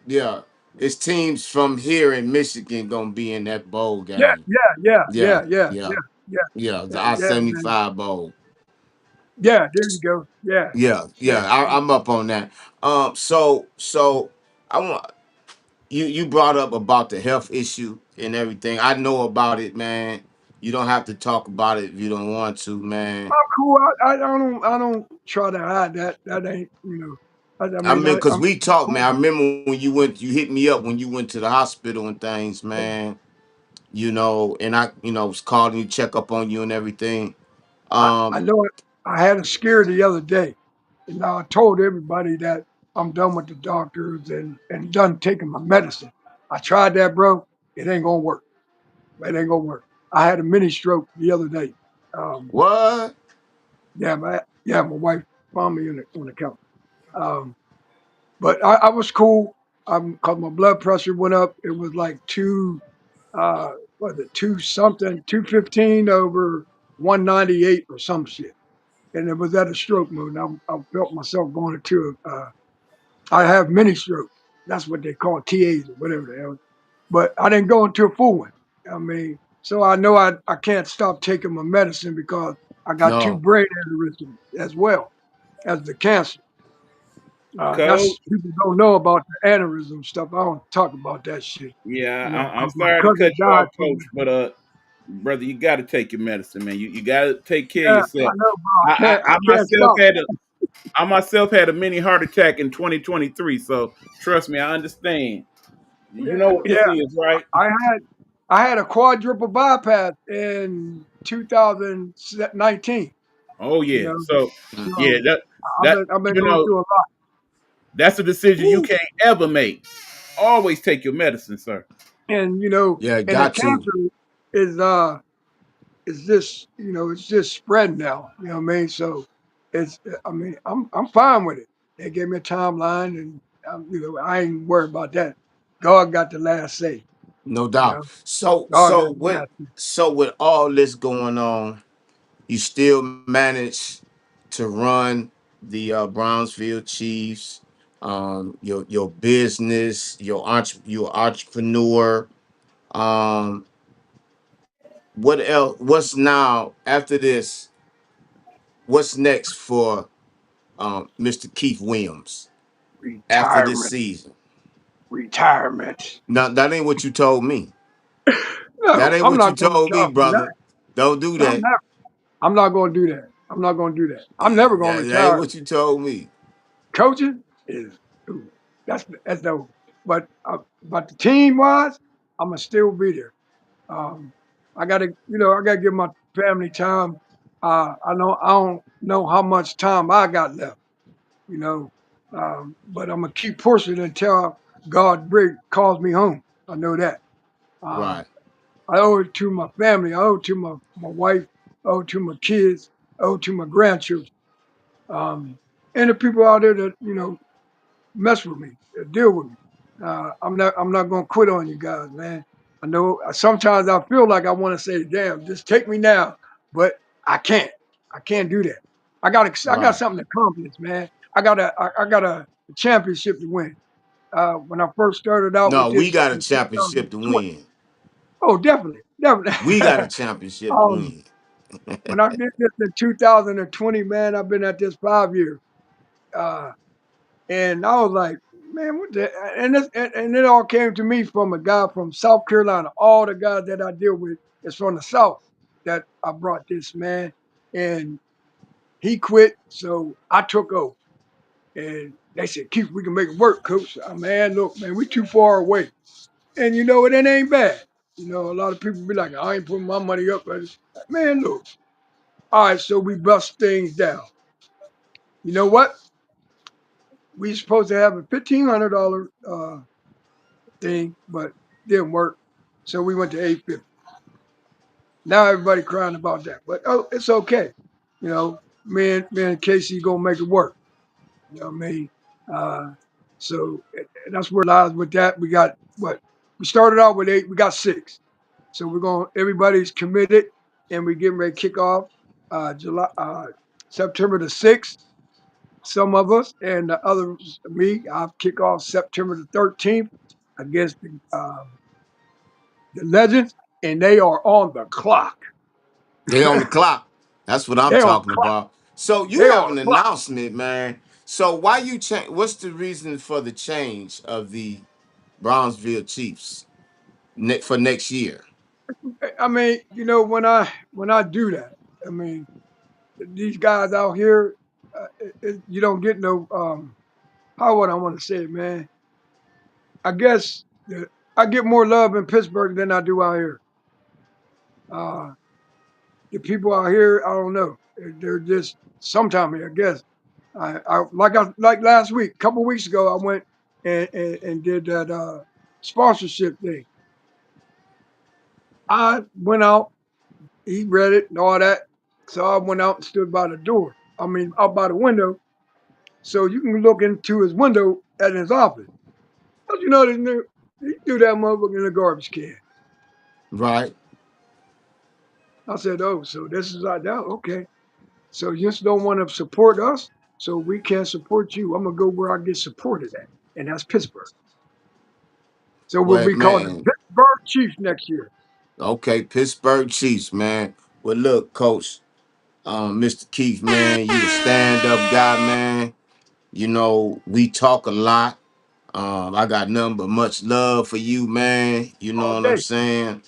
yeah. It's teams from here in Michigan gonna be in that bowl Yeah, game. yeah, yeah, Yeah, yeah, yeah, yeah, yeah, yeah, yeah. The yeah, I yeah, man. 75 bowl. Yeah, there you go. Yeah, Yeah, yeah. yeah. I'm up on that. So I want you brought up about the health issue and everything. I know about it, man. You don't have to talk about it if you don't want to, man. I'm cool. I don't try to hide that. That ain't I I mean mean, cause we I'm talked, man. cool. I remember when you hit me up when you went to the hospital and things, man. And I was calling you, check up on you and everything. I Um, know it. I had a scare the other day, and I told everybody that I'm done with the doctors and done taking my medicine. I tried that, bro. It ain't gonna work. It ain't gonna work. I had a mini stroke the other day. Um, what? my wife found me on the couch. Um, but I was cool. Cause my blood pressure went up. It was like uh, was it two something, 215 over 198 or some shit. And it was at a stroke mode. And I felt myself going into I have mini stroke. That's what they call TAs or whatever the hell. But I didn't go into a full one. I mean, so I know I can't stop taking my medicine because I got two No, brain aneurysms as well as the cancer. That's Coach, people don't know about the aneurysm stuff. I don't talk about that shit. yeah, Because I'm my sorry to cut cousin you died off, from Coach, but brother, you got to take your medicine, man. You got to take care of yeah, yourself. I know, bro. I, I, I I can't myself stop. had a I myself had a mini heart attack in 2023. So trust me, I understand. You know what Yeah, this is, right? I had I had a quadruple bypass in 2019. Oh You yeah. know, So yeah, so that I've been you going know through a lot. that's a decision you woo. can't ever make. Always take your medicine, sir. And Yeah, and the got to. cancer is just it's just spreading now. You know what I mean? So it's I mean I'm fine with it. They gave me a timeline, and I ain't worried about that. God got the last say. No You know, doubt. So God got so the with last say. so with all this going on, you still manage to run the Brownsville Chiefs, your business, your entrepreneur. Um, what else? What's now after this? What's next for Mr. Keith Williams after this Retirement, season? retirement. No, that ain't what you told me. That No, ain't I'm what you not going to told me, retire from that. brother. Don't do No, I'm that. not. I'm not going to do that. I'm not gonna do that. I'm never gonna That ain't retire. what you told me. Coaching is ooh, that's no. But the team wise, I'm gonna still be there. Um, I gotta give my family time. I don't know how much time I got left. You know, but I'm gonna keep pushing until God calls me home. I know that. Uh, Right, I owe it to my family. I owe it to my wife. I owe it to my kids. I owe it to my grandchildren. Um, and the people out there that mess with me, deal with me. I'm not gonna quit on you guys, man. I know sometimes I feel like I want to say, "Damn, just take me now," but I can't. I can't do that. I got right. something to accomplish, man. I got a championship to win. When I first started out with No, we this got a in championship to 2020. win. Oh, definitely, definitely. We got a championship to um, win. when I did this in 2020, man, I've been at this 5 years. Uh, And I was like, man, what the and it all came to me from a guy from South Carolina. All the guys that I deal with is from the South that I brought this man. And he quit, so I took over. And they said, Keith, we can make it work, coach. Man, look, man, we too far away. And it ain't bad. A lot of people be like, I ain't putting my money up. But man, look. All right, so we bust things down. You know what? We supposed to have a $1,500 thing, but didn't work. So we went to 850. Now everybody crying about that, but it's okay. Me and Casey gonna make it work. You know what I mean? Uh, so that's where it lies with that. We got what we started out with 8. We got 6. So everybody's committed, and we're getting ready to kick off September the 6th. Some of us and the others, I'll kick off September the 13th against the Legends, and they are on the clock. They on the clock. That's what I'm They on the talking clock. about. So you They have on an the clock. announcement, man. So why you change? What's the reason for the change of the Brownsville Chiefs for next year? I mean, when I do that, I mean, these guys out here, you don't get no how would I want to say it, man? I guess I get more love in Pittsburgh than I do out here. Uh, the people out here, I don't know. They're just sometimes, I guess. Like last week, a couple weeks ago, I went and did that sponsorship thing. I went out, he read it and all that. So I went out and stood by the door. I mean, out by the window, so you can look into his window at his office. Don't you know this nigga? He threw that motherfucker in the garbage can. Right. I said, oh, so this is like that. Okay. So you just don't want to support us, so we can't support you. I'm gonna go where I get supported at, and that's Pittsburgh. So we'll Well, be called the man. Pittsburgh Chiefs next year. Okay, Pittsburgh Chiefs, man. Well, look, Coach, Mr. Keith, man, you a stand-up guy, man. We talk a lot. I got nothing but much love for you, man. You know All what I'm day. saying?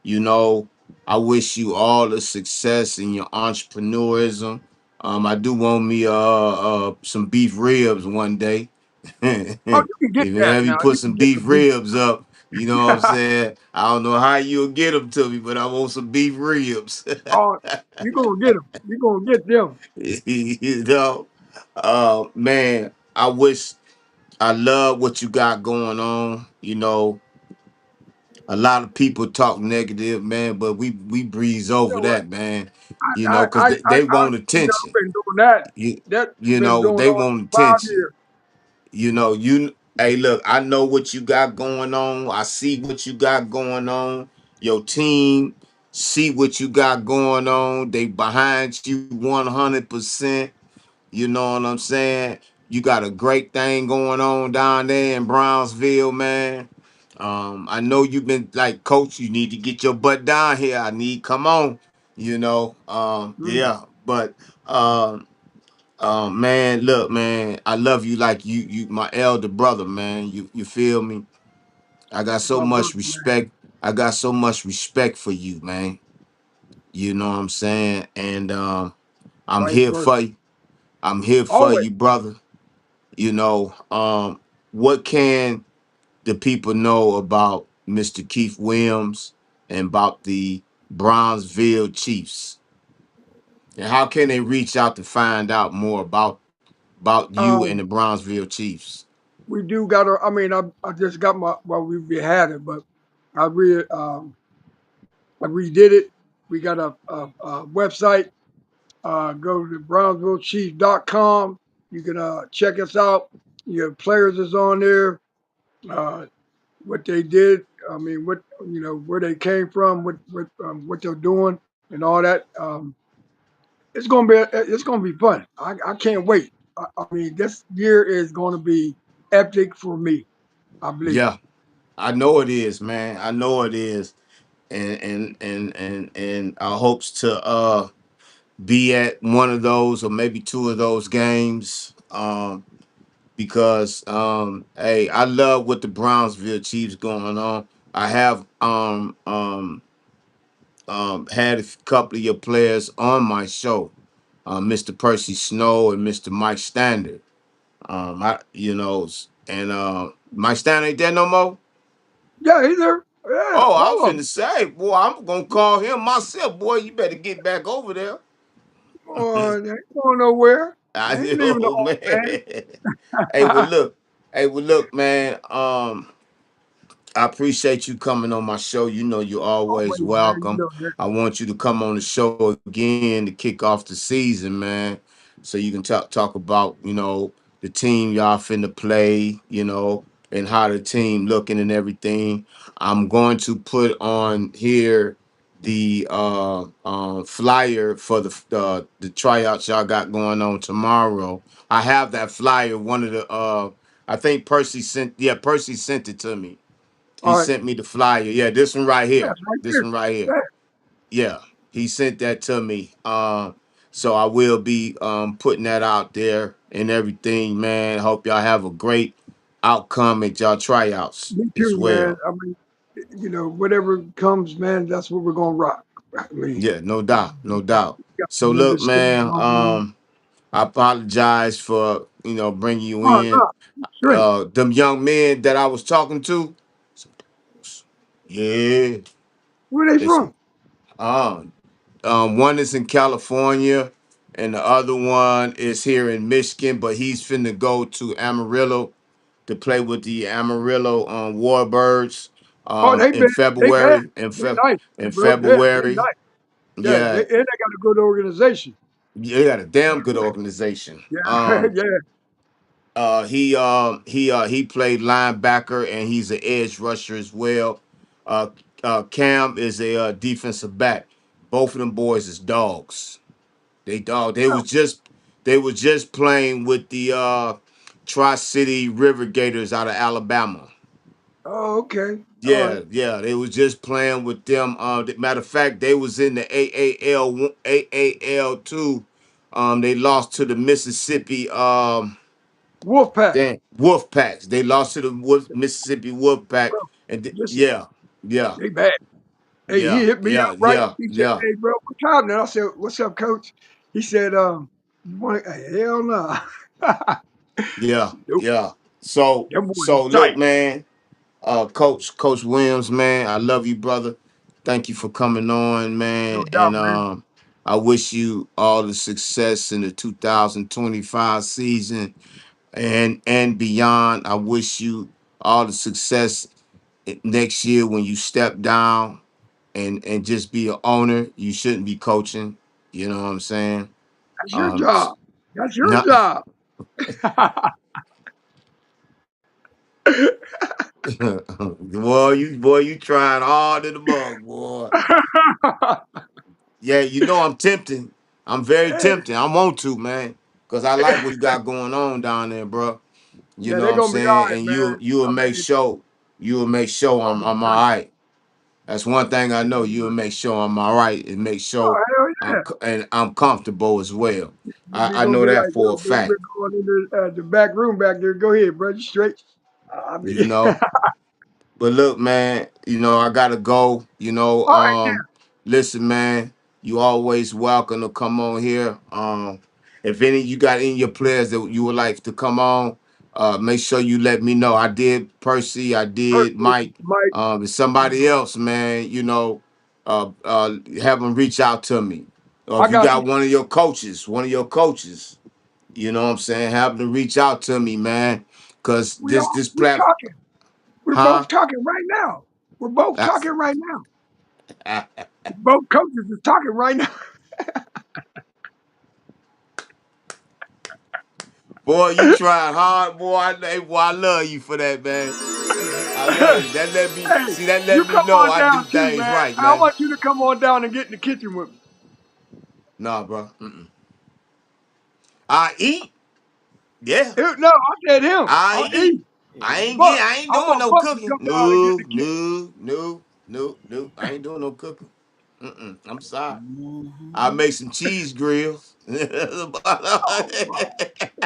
You know, I wish you all the success in your entrepreneurism. I do want me some beef ribs one day. Oh, If you can get that ever you now. put You can some get the beef beef. ribs up, you know what I'm saying? I don't know how you'll get them to me, but I want some beef ribs. Oh, you gonna get them. You gonna get them. you know, man, I love what you got going on. A lot of people talk negative, man, but we breeze You over know what? that, man. I Because they want I've attention. been doing that. You That's been going they on want for five attention. years. Hey, look, I know what you got going on. I see what you got going on. Your team see what you got going on. They behind you 100%. You know what I'm saying? You got a great thing going on down there in Brownsville, man. I know you've been like, Coach, you need to get your butt down here. Come on, Mm, yeah. But man, look, man, I love you like my elder brother, man. You feel me? I got so my brother, much man. respect. I got so much respect for you, man. You know what I'm saying? And I'm vice here versa. for you. I'm here for Always. you, brother. You know, what can the people know about Mr. Keith Williams and about the Brownsville Chiefs? And how can they reach out to find out more about you and Um, the Brownsville Chiefs? we do got our. I mean, I just got my. Well, we had it, but I re I redid it. We got a website. Go to brownsvillechiefs.com. You can check us out. Your players is on there. Uh, what they did. I mean, what where they came from, what they're doing, and all that. It's gonna be fun. I can't wait. I mean, this year is going to be epic for me. I believe. Yeah, I know it is, man. I know it is. And our hopes to be at one of those or maybe two of those games. Because hey, I love what the Brownsville Chiefs going on. I have had a couple of your players on my show, Mr. Percy Snow and Mr. Mike Standard. And Mike Standard ain't there no more. Yeah, he's there. Yeah, Oh, I was all of them. finna say, boy, I'm gonna call him myself. Boy, you better get back over there. They ain't going nowhere. I They ain't leaving the know, old man. Hey, well, man. look. Hey, well, look, man. I appreciate you coming on my show. You know you're always Always, man. You welcome. know that. I want you to come on the show again to kick off the season, man. So you can talk about, the team y'all finna play, and how the team looking and everything. I'm going to put on here the flyer for the tryouts y'all got going on tomorrow. I have that flyer. One of the I think Percy sent it to me. He All right. sent me the flyer. Yeah, this one right here. That's right This there. one right here. Yeah. Yeah, he sent that to me. So I will be putting that out there and everything, man. Hope y'all have a great outcome at y'all tryouts Me as too, man. well. I mean, whatever comes, man, that's what we're gonna rock. I mean, Yeah, no we doubt, no doubt. got So some other look, stuff man, going on. I apologize for bringing you Oh in. no, straight. Them young men that I was talking to, yeah, Where they it's from? on. One is in California, and the other one is here in Michigan. But he's finna go to Amarillo to play with the Amarillo Warbirds Oh, in they bad. February. They nice, In bro. Yeah, they February, nice. Yeah, yeah, and they got a good organization. they got a damn good organization. Yeah, yeah. He played linebacker and he's an edge rusher as well. Uh, Cam is a defensive back. Both of them boys is dogs. They dog. They was just playing with the Tri-City River Gators out of Alabama. Oh, okay. All right. Yeah, yeah. They was just playing with them. Matter of fact, they was in the AAL 2. They lost to the Mississippi Wolfpack. Wolf Packs. They lost to the Mississippi Wolf Pack. Bro, listen, Yeah, yeah, they bad. Hey, he yeah, hit me yeah, up right. yeah, He said, yeah, "Hey, bro, what's happening?" I said, "What's up, coach?" He said, "You want hell no." yeah, Nope. yeah. So Them boys so is look, tight. man. Coach Williams, man, I love you, brother. Thank you for coming on, No man. doubt, And man. I wish you all the success in the 2025 season and beyond. I wish you all the success next year when you step down and just be an owner. You shouldn't be coaching. You know what I'm saying? That's your Um, job. That's your not job. boy, you trying hard in the mug, boy. Yeah, I'm tempting. I'm very tempting. I want to, man, because I like what you got going on down there, bro. You Yeah, know they're what I'm gonna be all saying? right, And man. you'll I make mean, sure gonna be I'm all straight. right. That's one thing I They're know. gonna be You'll all right. make sure I'm all right and make Oh sure hell yeah! I'm comfortable as well. They're I gonna know be that like, for "Yo, a bro, we're fact. going in the back room back there. Go ahead, bro. You straight." I You mean, know. But look, man, I gotta go. all right, Listen, man. You always welcome to come on here. If any you got any of your players that you would like to come on, make sure you let me know. I did Percy, I did Personally, Mike. Mike, If somebody else, man, have them reach out to me. Or I if you got you. got one of your coaches, you know what I'm saying, have them reach out to me, man. Cause this We platform, talking. We're huh? both talking right now. We're both That's- talking right now. Both coaches is talking right now. Boy, you tried hard, boy. I love you for that, man. I love you. That let me Hey, see. That you let me come know on I down do too, things man. right, I man. want you to come on down and get in the kitchen with me. Nah, bro. I eat. Yeah, No, I said him. I I eat. eat. Yeah. I ain't I doing want no Buck to cooking. come down and get in No, the kitchen. no, no, no, no. I ain't doing no cooking. I'm sorry. I'll Mhm. make some cheese grills. Oh, Buck.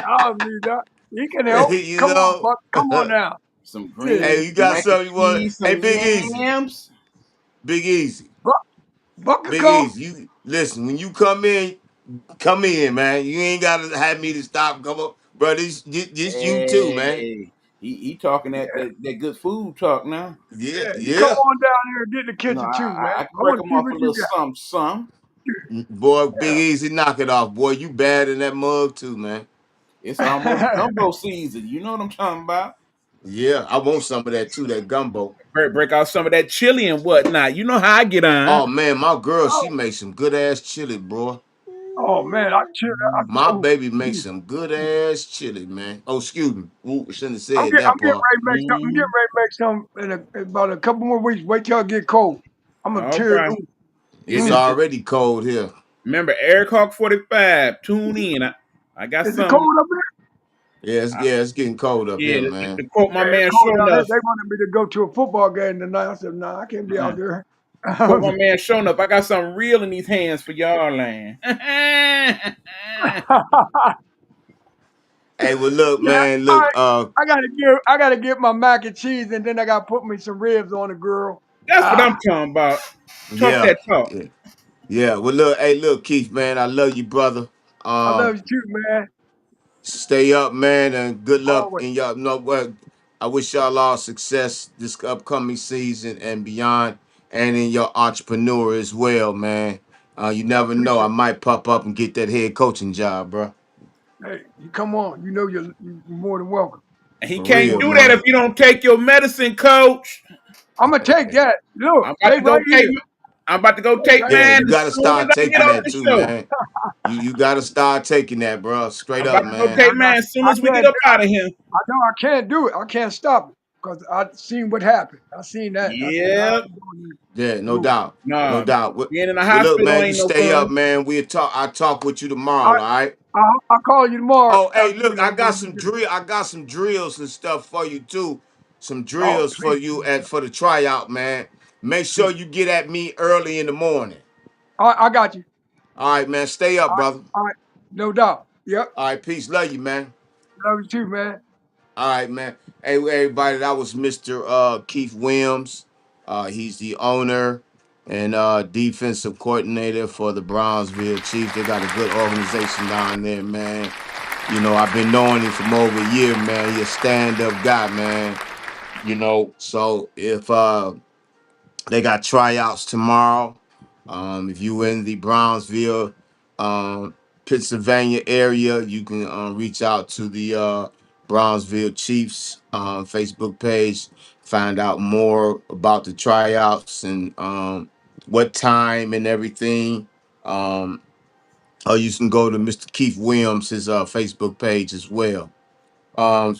I'll be that. He can help. you Come on, know. Buck. Come on now. Some Yeah. Hey, greens, you some got mac and something you want? cheese, Hey, some Big Easy. yams. Big Easy. Buck, Buck can Big come. Easy. You listen when you come in, man. You ain't gotta have me to stop. Come up, bro. This you too, man. Hey, he talking that good food talk now. Yeah, Yeah, you come yeah. on down here and get in the No, kitchen too, man. I can I break want to him see off a what you little got. something, some. Boy, Big Easy, knock it off, boy. You bad in that mug too, man. It's almost gumbo season. You know what I'm talking about? Yeah, I want some of that too, that gumbo. Break out some of that chili and whatnot. You know how I get on. Oh man, my girl, she oh, makes some good ass chili, bro. oh man, I chill. My Oh, baby makes some good ass chili, man. Oh, excuse me. Ooh, shouldn't have said I'm that getting part. ready to make some. I'm getting Mm, ready to make some in about a couple more weeks. Wait till I get cold. I'm gonna all tear it right. loose. It's Mm. already cold here. Remember Eric Hawk 45. Tune in. I got Is it some. cold up there? I, Yeah, it's getting cold up yeah, here, to man. quote my Yeah, it's man cold Show down there. Enough. They wanted me to go to a football game tonight. I said, "Nah, I can't be out there." Quote my man Show Enough. I got something real in these hands for y'all, land. Hey, well, look, Yeah, man, all look, right. I gotta get my mac and cheese, and then I gotta put me some ribs on the grill. That's what I'm Ah, talking about. Talk yeah, that talk. yeah, yeah. Well, look, hey, look, Keith, man, I love you, brother. I Um, love you too, man. Stay up, man, and good luck Always. in y'all. No, what I wish y'all all success this upcoming season and beyond, and in your entrepreneur as well, man. You I never know, I appreciate might pop up and get that head coaching job, bro. it. Hey, you come on. You know you're more than welcome. And he For can't real, More than do that welcome. if man. you don't take your medicine, coach. I'm gonna take that. Look, I'm about stay to go right take. here. I'm about to go Stay take right Yeah, here. mine you as got to soon as start I get taking off that the too, show. man. You got to start taking that, bro. Straight I'm about up, to go man. take mine as soon I as we get can't. up out of here. I know I can't do it. I can't stop it because I seen what happened. I seen that. I said, nah, I Yep. ain't doing this. Yeah, no No. doubt, no Nah, doubt. Well, being in the well, look, hospital man, you ain't no stay up, fun. man. We talk. I talk with you tomorrow, I all right? I'll call you tomorrow Oh, hey, after look, I when got we some get it. drill. I got some drills and stuff for you too. Some Oh, drills for please, you at for the tryout, man. Make sure please. you get at me early in the morning. I got you. All right, man. Stay up, All right, brother. all right. No doubt. Yep. All right, peace. Love you, man. Love you too, man. All right, man. Hey, everybody, that was Mr. Keith Williams. He's the owner and defensive coordinator for the Brownsville Chiefs. They got a good organization down there, man. You know, I've been knowing him for over a year, man. He's a stand-up guy, man. So if they got tryouts tomorrow, if you in the Brownsville, um, Pennsylvania area, you can reach out to the Brownsville Chiefs Facebook page, find out more about the tryouts and what time and everything. Um, or you can go to Mr. Keith Williams, his Facebook page as well.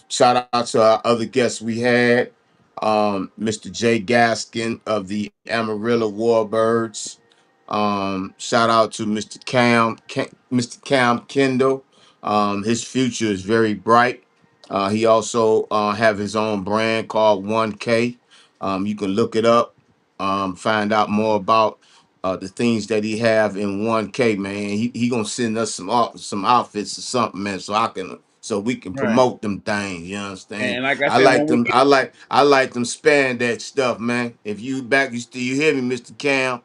Shout out to our other guests we had, Mr. Jay Gaskin of the Amarillo Warbirds. Shout out to Mr. Cam Kendall. His future is very bright. He also have his own brand called 1K. You can look it up, find out more about the things that he have in 1K, man. He gonna send us some outfits or something, man, so we can Right. promote them things. You understand? And like I I said, like when we them. get I like them spandex stuff, man. If you back, you hear me, Mr. Cam.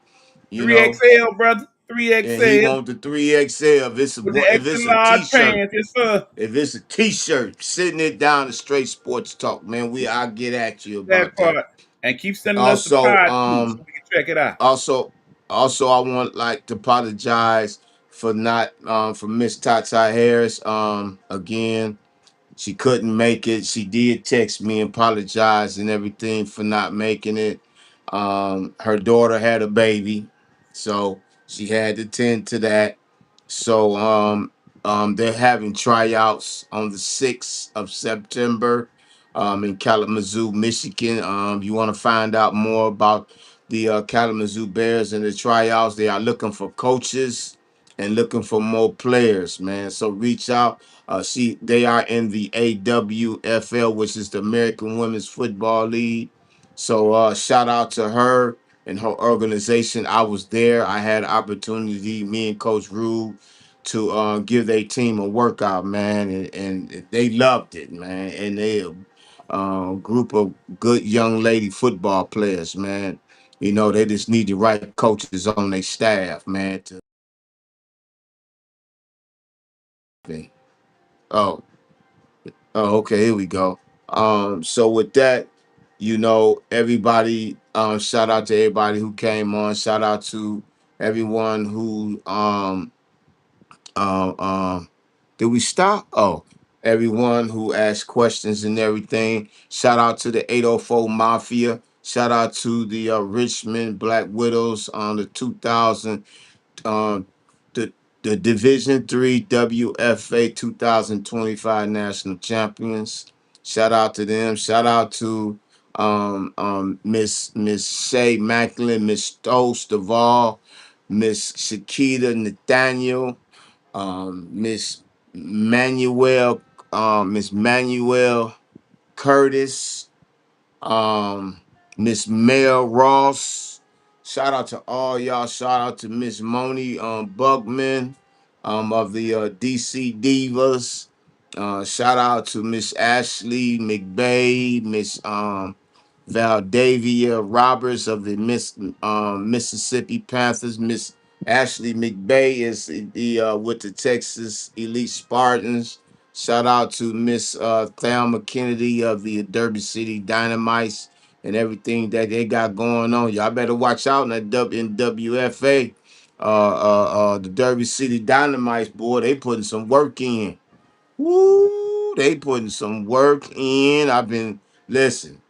You know, 3XL, brother. and he 3XL want the 3XL. If it's a with the if extra it's a large t-shirt, pants. Yes, sir. if it's a t-shirt, sitting it down to straight sports talk, man. I'll get at you That about that. part. And keep sending us the Also, pod too, so we can check it out. also, I want like to apologize for not for Miss Tata Harris. Again, she couldn't make it. She did text me and apologize and everything for not making it. Her daughter had a baby, so she had to tend to that. So they're having tryouts on the 6th of September in Kalamazoo, Michigan. You want to find out more about the Kalamazoo Bears and the tryouts? They are looking for coaches and looking for more players, man. So reach out. They are in the AWFL, which is the American Women's Football League. So shout out to her and her organization. I was there. I had opportunity, me and Coach Rube, to give their team a workout, man, and they loved it, man. And they group of good young lady football players, man. You know, they just need the right coaches on their staff, man. Oh, okay, here we go. So with that, everybody, shout out to everybody who came on. Shout out to everyone who um um did we stop? Oh, everyone who asked questions and everything. Shout out to the 804 Mafia. Shout out to the Richmond Black Widows on the 2000 um, the Division 3 WFA 2025 national champions. Shout out to them. Shout out to Miss Shay Macklin, Miss Stokes Duvall, Miss Shakita Nathaniel, Miss Miss Manuel Curtis, um, Miss Mel Ross. Shout out to all y'all. Shout out to Miss Moni Bugman of the DC Divas. Shout out to Miss Ashley McBay, Miss Valdavia Roberts of the Mississippi Panthers. Miss Ashley McBay is the with the Texas Elite Spartans. Shout out to Miss Thelma Kennedy of the Derby City Dynamites and everything that they got going on. Y'all better watch out in that WFA. The Derby City Dynamites, boy, they putting some work in. Woo, they putting some work in. Listen,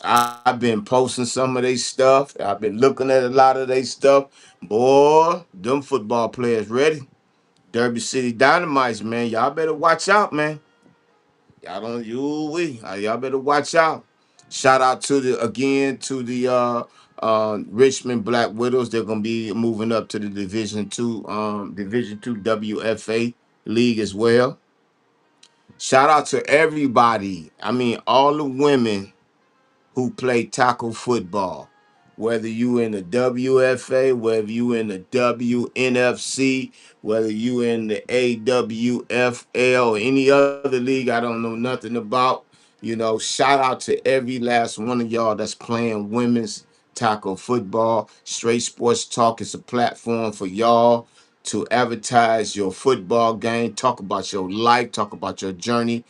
I've been posting some of their stuff. I've been looking at a lot of their stuff. Boy, them football players ready. Derby City Dynamites, man. Y'all better watch out, man. Y'all don't you we. Y'all better watch out. Shout out to the Richmond Black Widows. They're gonna be moving up to the Division 2 WFA league as well. Shout out to everybody. I mean, all the women who play tackle football. Whether you in the WFA, whether you in the WNFC, whether you in the AWFL or any other league I don't know nothing about, shout out to every last one of y'all that's playing women's tackle football. Straight Sports Talk is a platform for y'all to advertise your football game, talk about your life, talk about your journey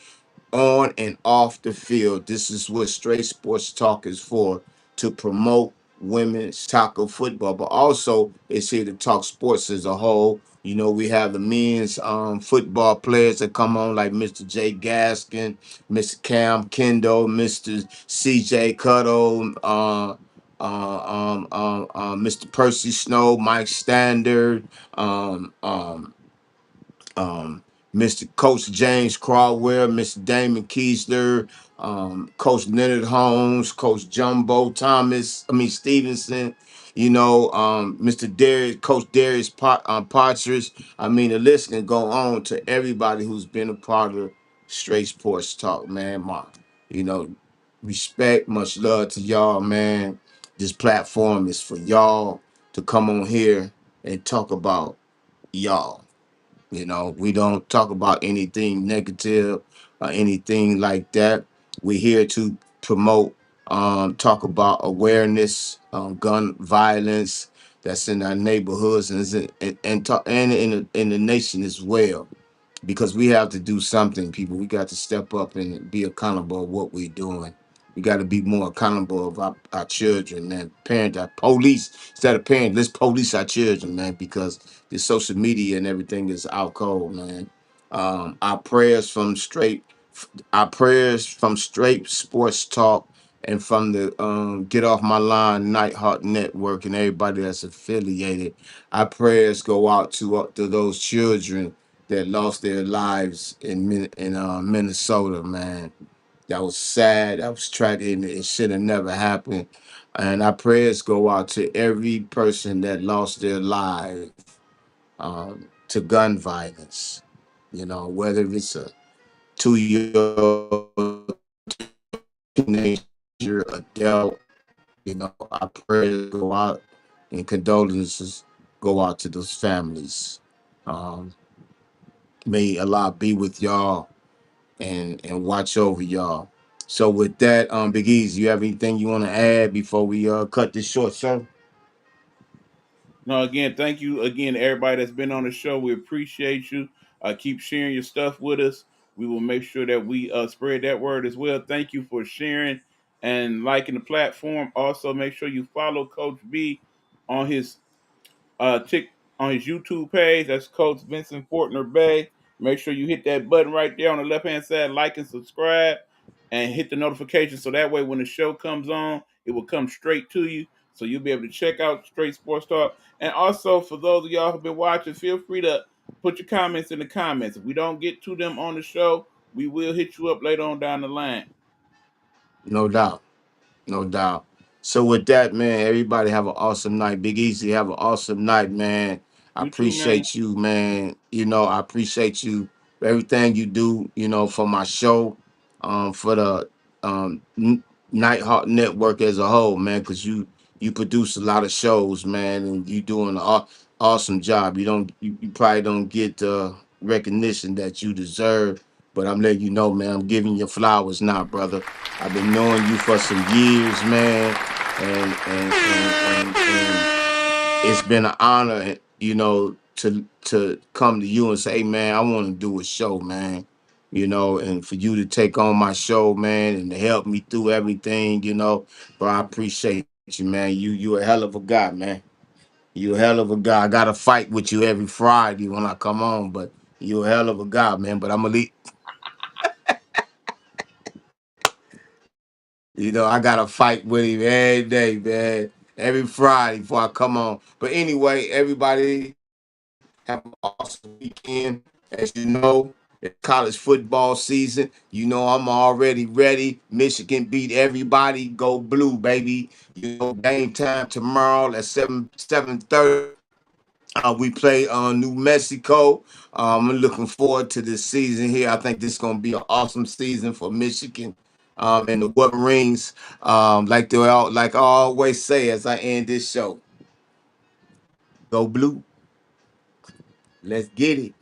on and off the field. This is what Straight Sports Talk is for, to promote women's tackle football, but also it's here to talk sports as a whole. We have the men's football players that come on, like Mr. Jay Gaskin, Mr. Cam Kendall, Mr. CJ Cuttle, Mr. Percy Snow, Mike Standard, um, um, Mr. Coach James Caldwell, Mr. Damon Keesler, Coach Leonard Holmes, Coach Jumbo Thomas, Stevenson, Mr. Darius, Coach Darius Partridge. I mean, the list can go on to everybody who's been a part of Straight Sports Talk, man. You know, respect, much love to y'all, man. This platform is for y'all to come on here and talk about y'all. We don't talk about anything negative or anything like that. We're here to promote, talk about awareness, gun violence, that's in our neighborhoods and and in the nation as well, because we have to do something, people. We got to step up and be accountable of what we're doing. We got to be more accountable of our children, man. Parent, our police, instead of parent, let's police our children, man, because the social media and everything is out cold, man. Our prayers from straight sports talk and from the Get Off My Line Nighthawk Network and everybody that's affiliated. Our prayers go out to those children that lost their lives in Minnesota, man. That was sad. That was tragic. And it should have never happened. And our prayers go out to every person that lost their life to gun violence. You know, whether it's a 2 year old teenager, adult, you know, our prayers go out and condolences go out to those families. Um, may Allah be with y'all and watch over y'all. So with that, Big Easy, you have anything you want to add before we cut this short, sir? No, again, thank you again to everybody that's been on the show. We appreciate you. Keep sharing your stuff with us. We will make sure that we spread that word as well. Thank you for sharing and liking the platform. Also, make sure you follow Coach B on his tick on his YouTube page. That's Coach Vincent Fortner-Bey. Make sure you hit that button right there on the left hand side, like and subscribe, and hit the notification so that way when the show comes on, it will come straight to you. So you'll be able to check out Straight Sports Talk. And also, for those of y'all who've been watching, feel free to put your comments in the comments. If we don't get to them on the show, we will hit you up later on down the line. No doubt. No doubt. So with that, man, everybody have an awesome night. Big Easy, have an awesome night, man. I You too, man. appreciate you, man. You know, I appreciate you for everything you do, you know, for my show, for the Nighthawk Network as a whole, man, because you produce a lot of shows, man, and you doing an awesome job. You probably don't get the recognition that you deserve, but I'm letting you know, man, I'm giving you flowers now, brother. I've been knowing you for some years, man, and it's been an honor, you know, to come to you and say, hey, man, I want to do a show, man, you know, and for you to take on my show, man, and to help me through everything, you know, bro, I appreciate you, man. You a hell of a guy, man. You a hell of a guy. I got to fight with you every Friday when I come on, but you a hell of a guy, man. But I'm gonna leave. You know, I gotta fight with him every day, man. Every Friday before I come on. But anyway, everybody have an awesome weekend. As you know, it's college football season. You know I'm already ready. Michigan beat everybody. Go blue, baby. You know, game time tomorrow at 7:30. We play New Mexico. I'm looking forward to this season here. I think this is going to be an awesome season for Michigan and the Wolverines. Like I always say as I end this show, go blue. Let's get it.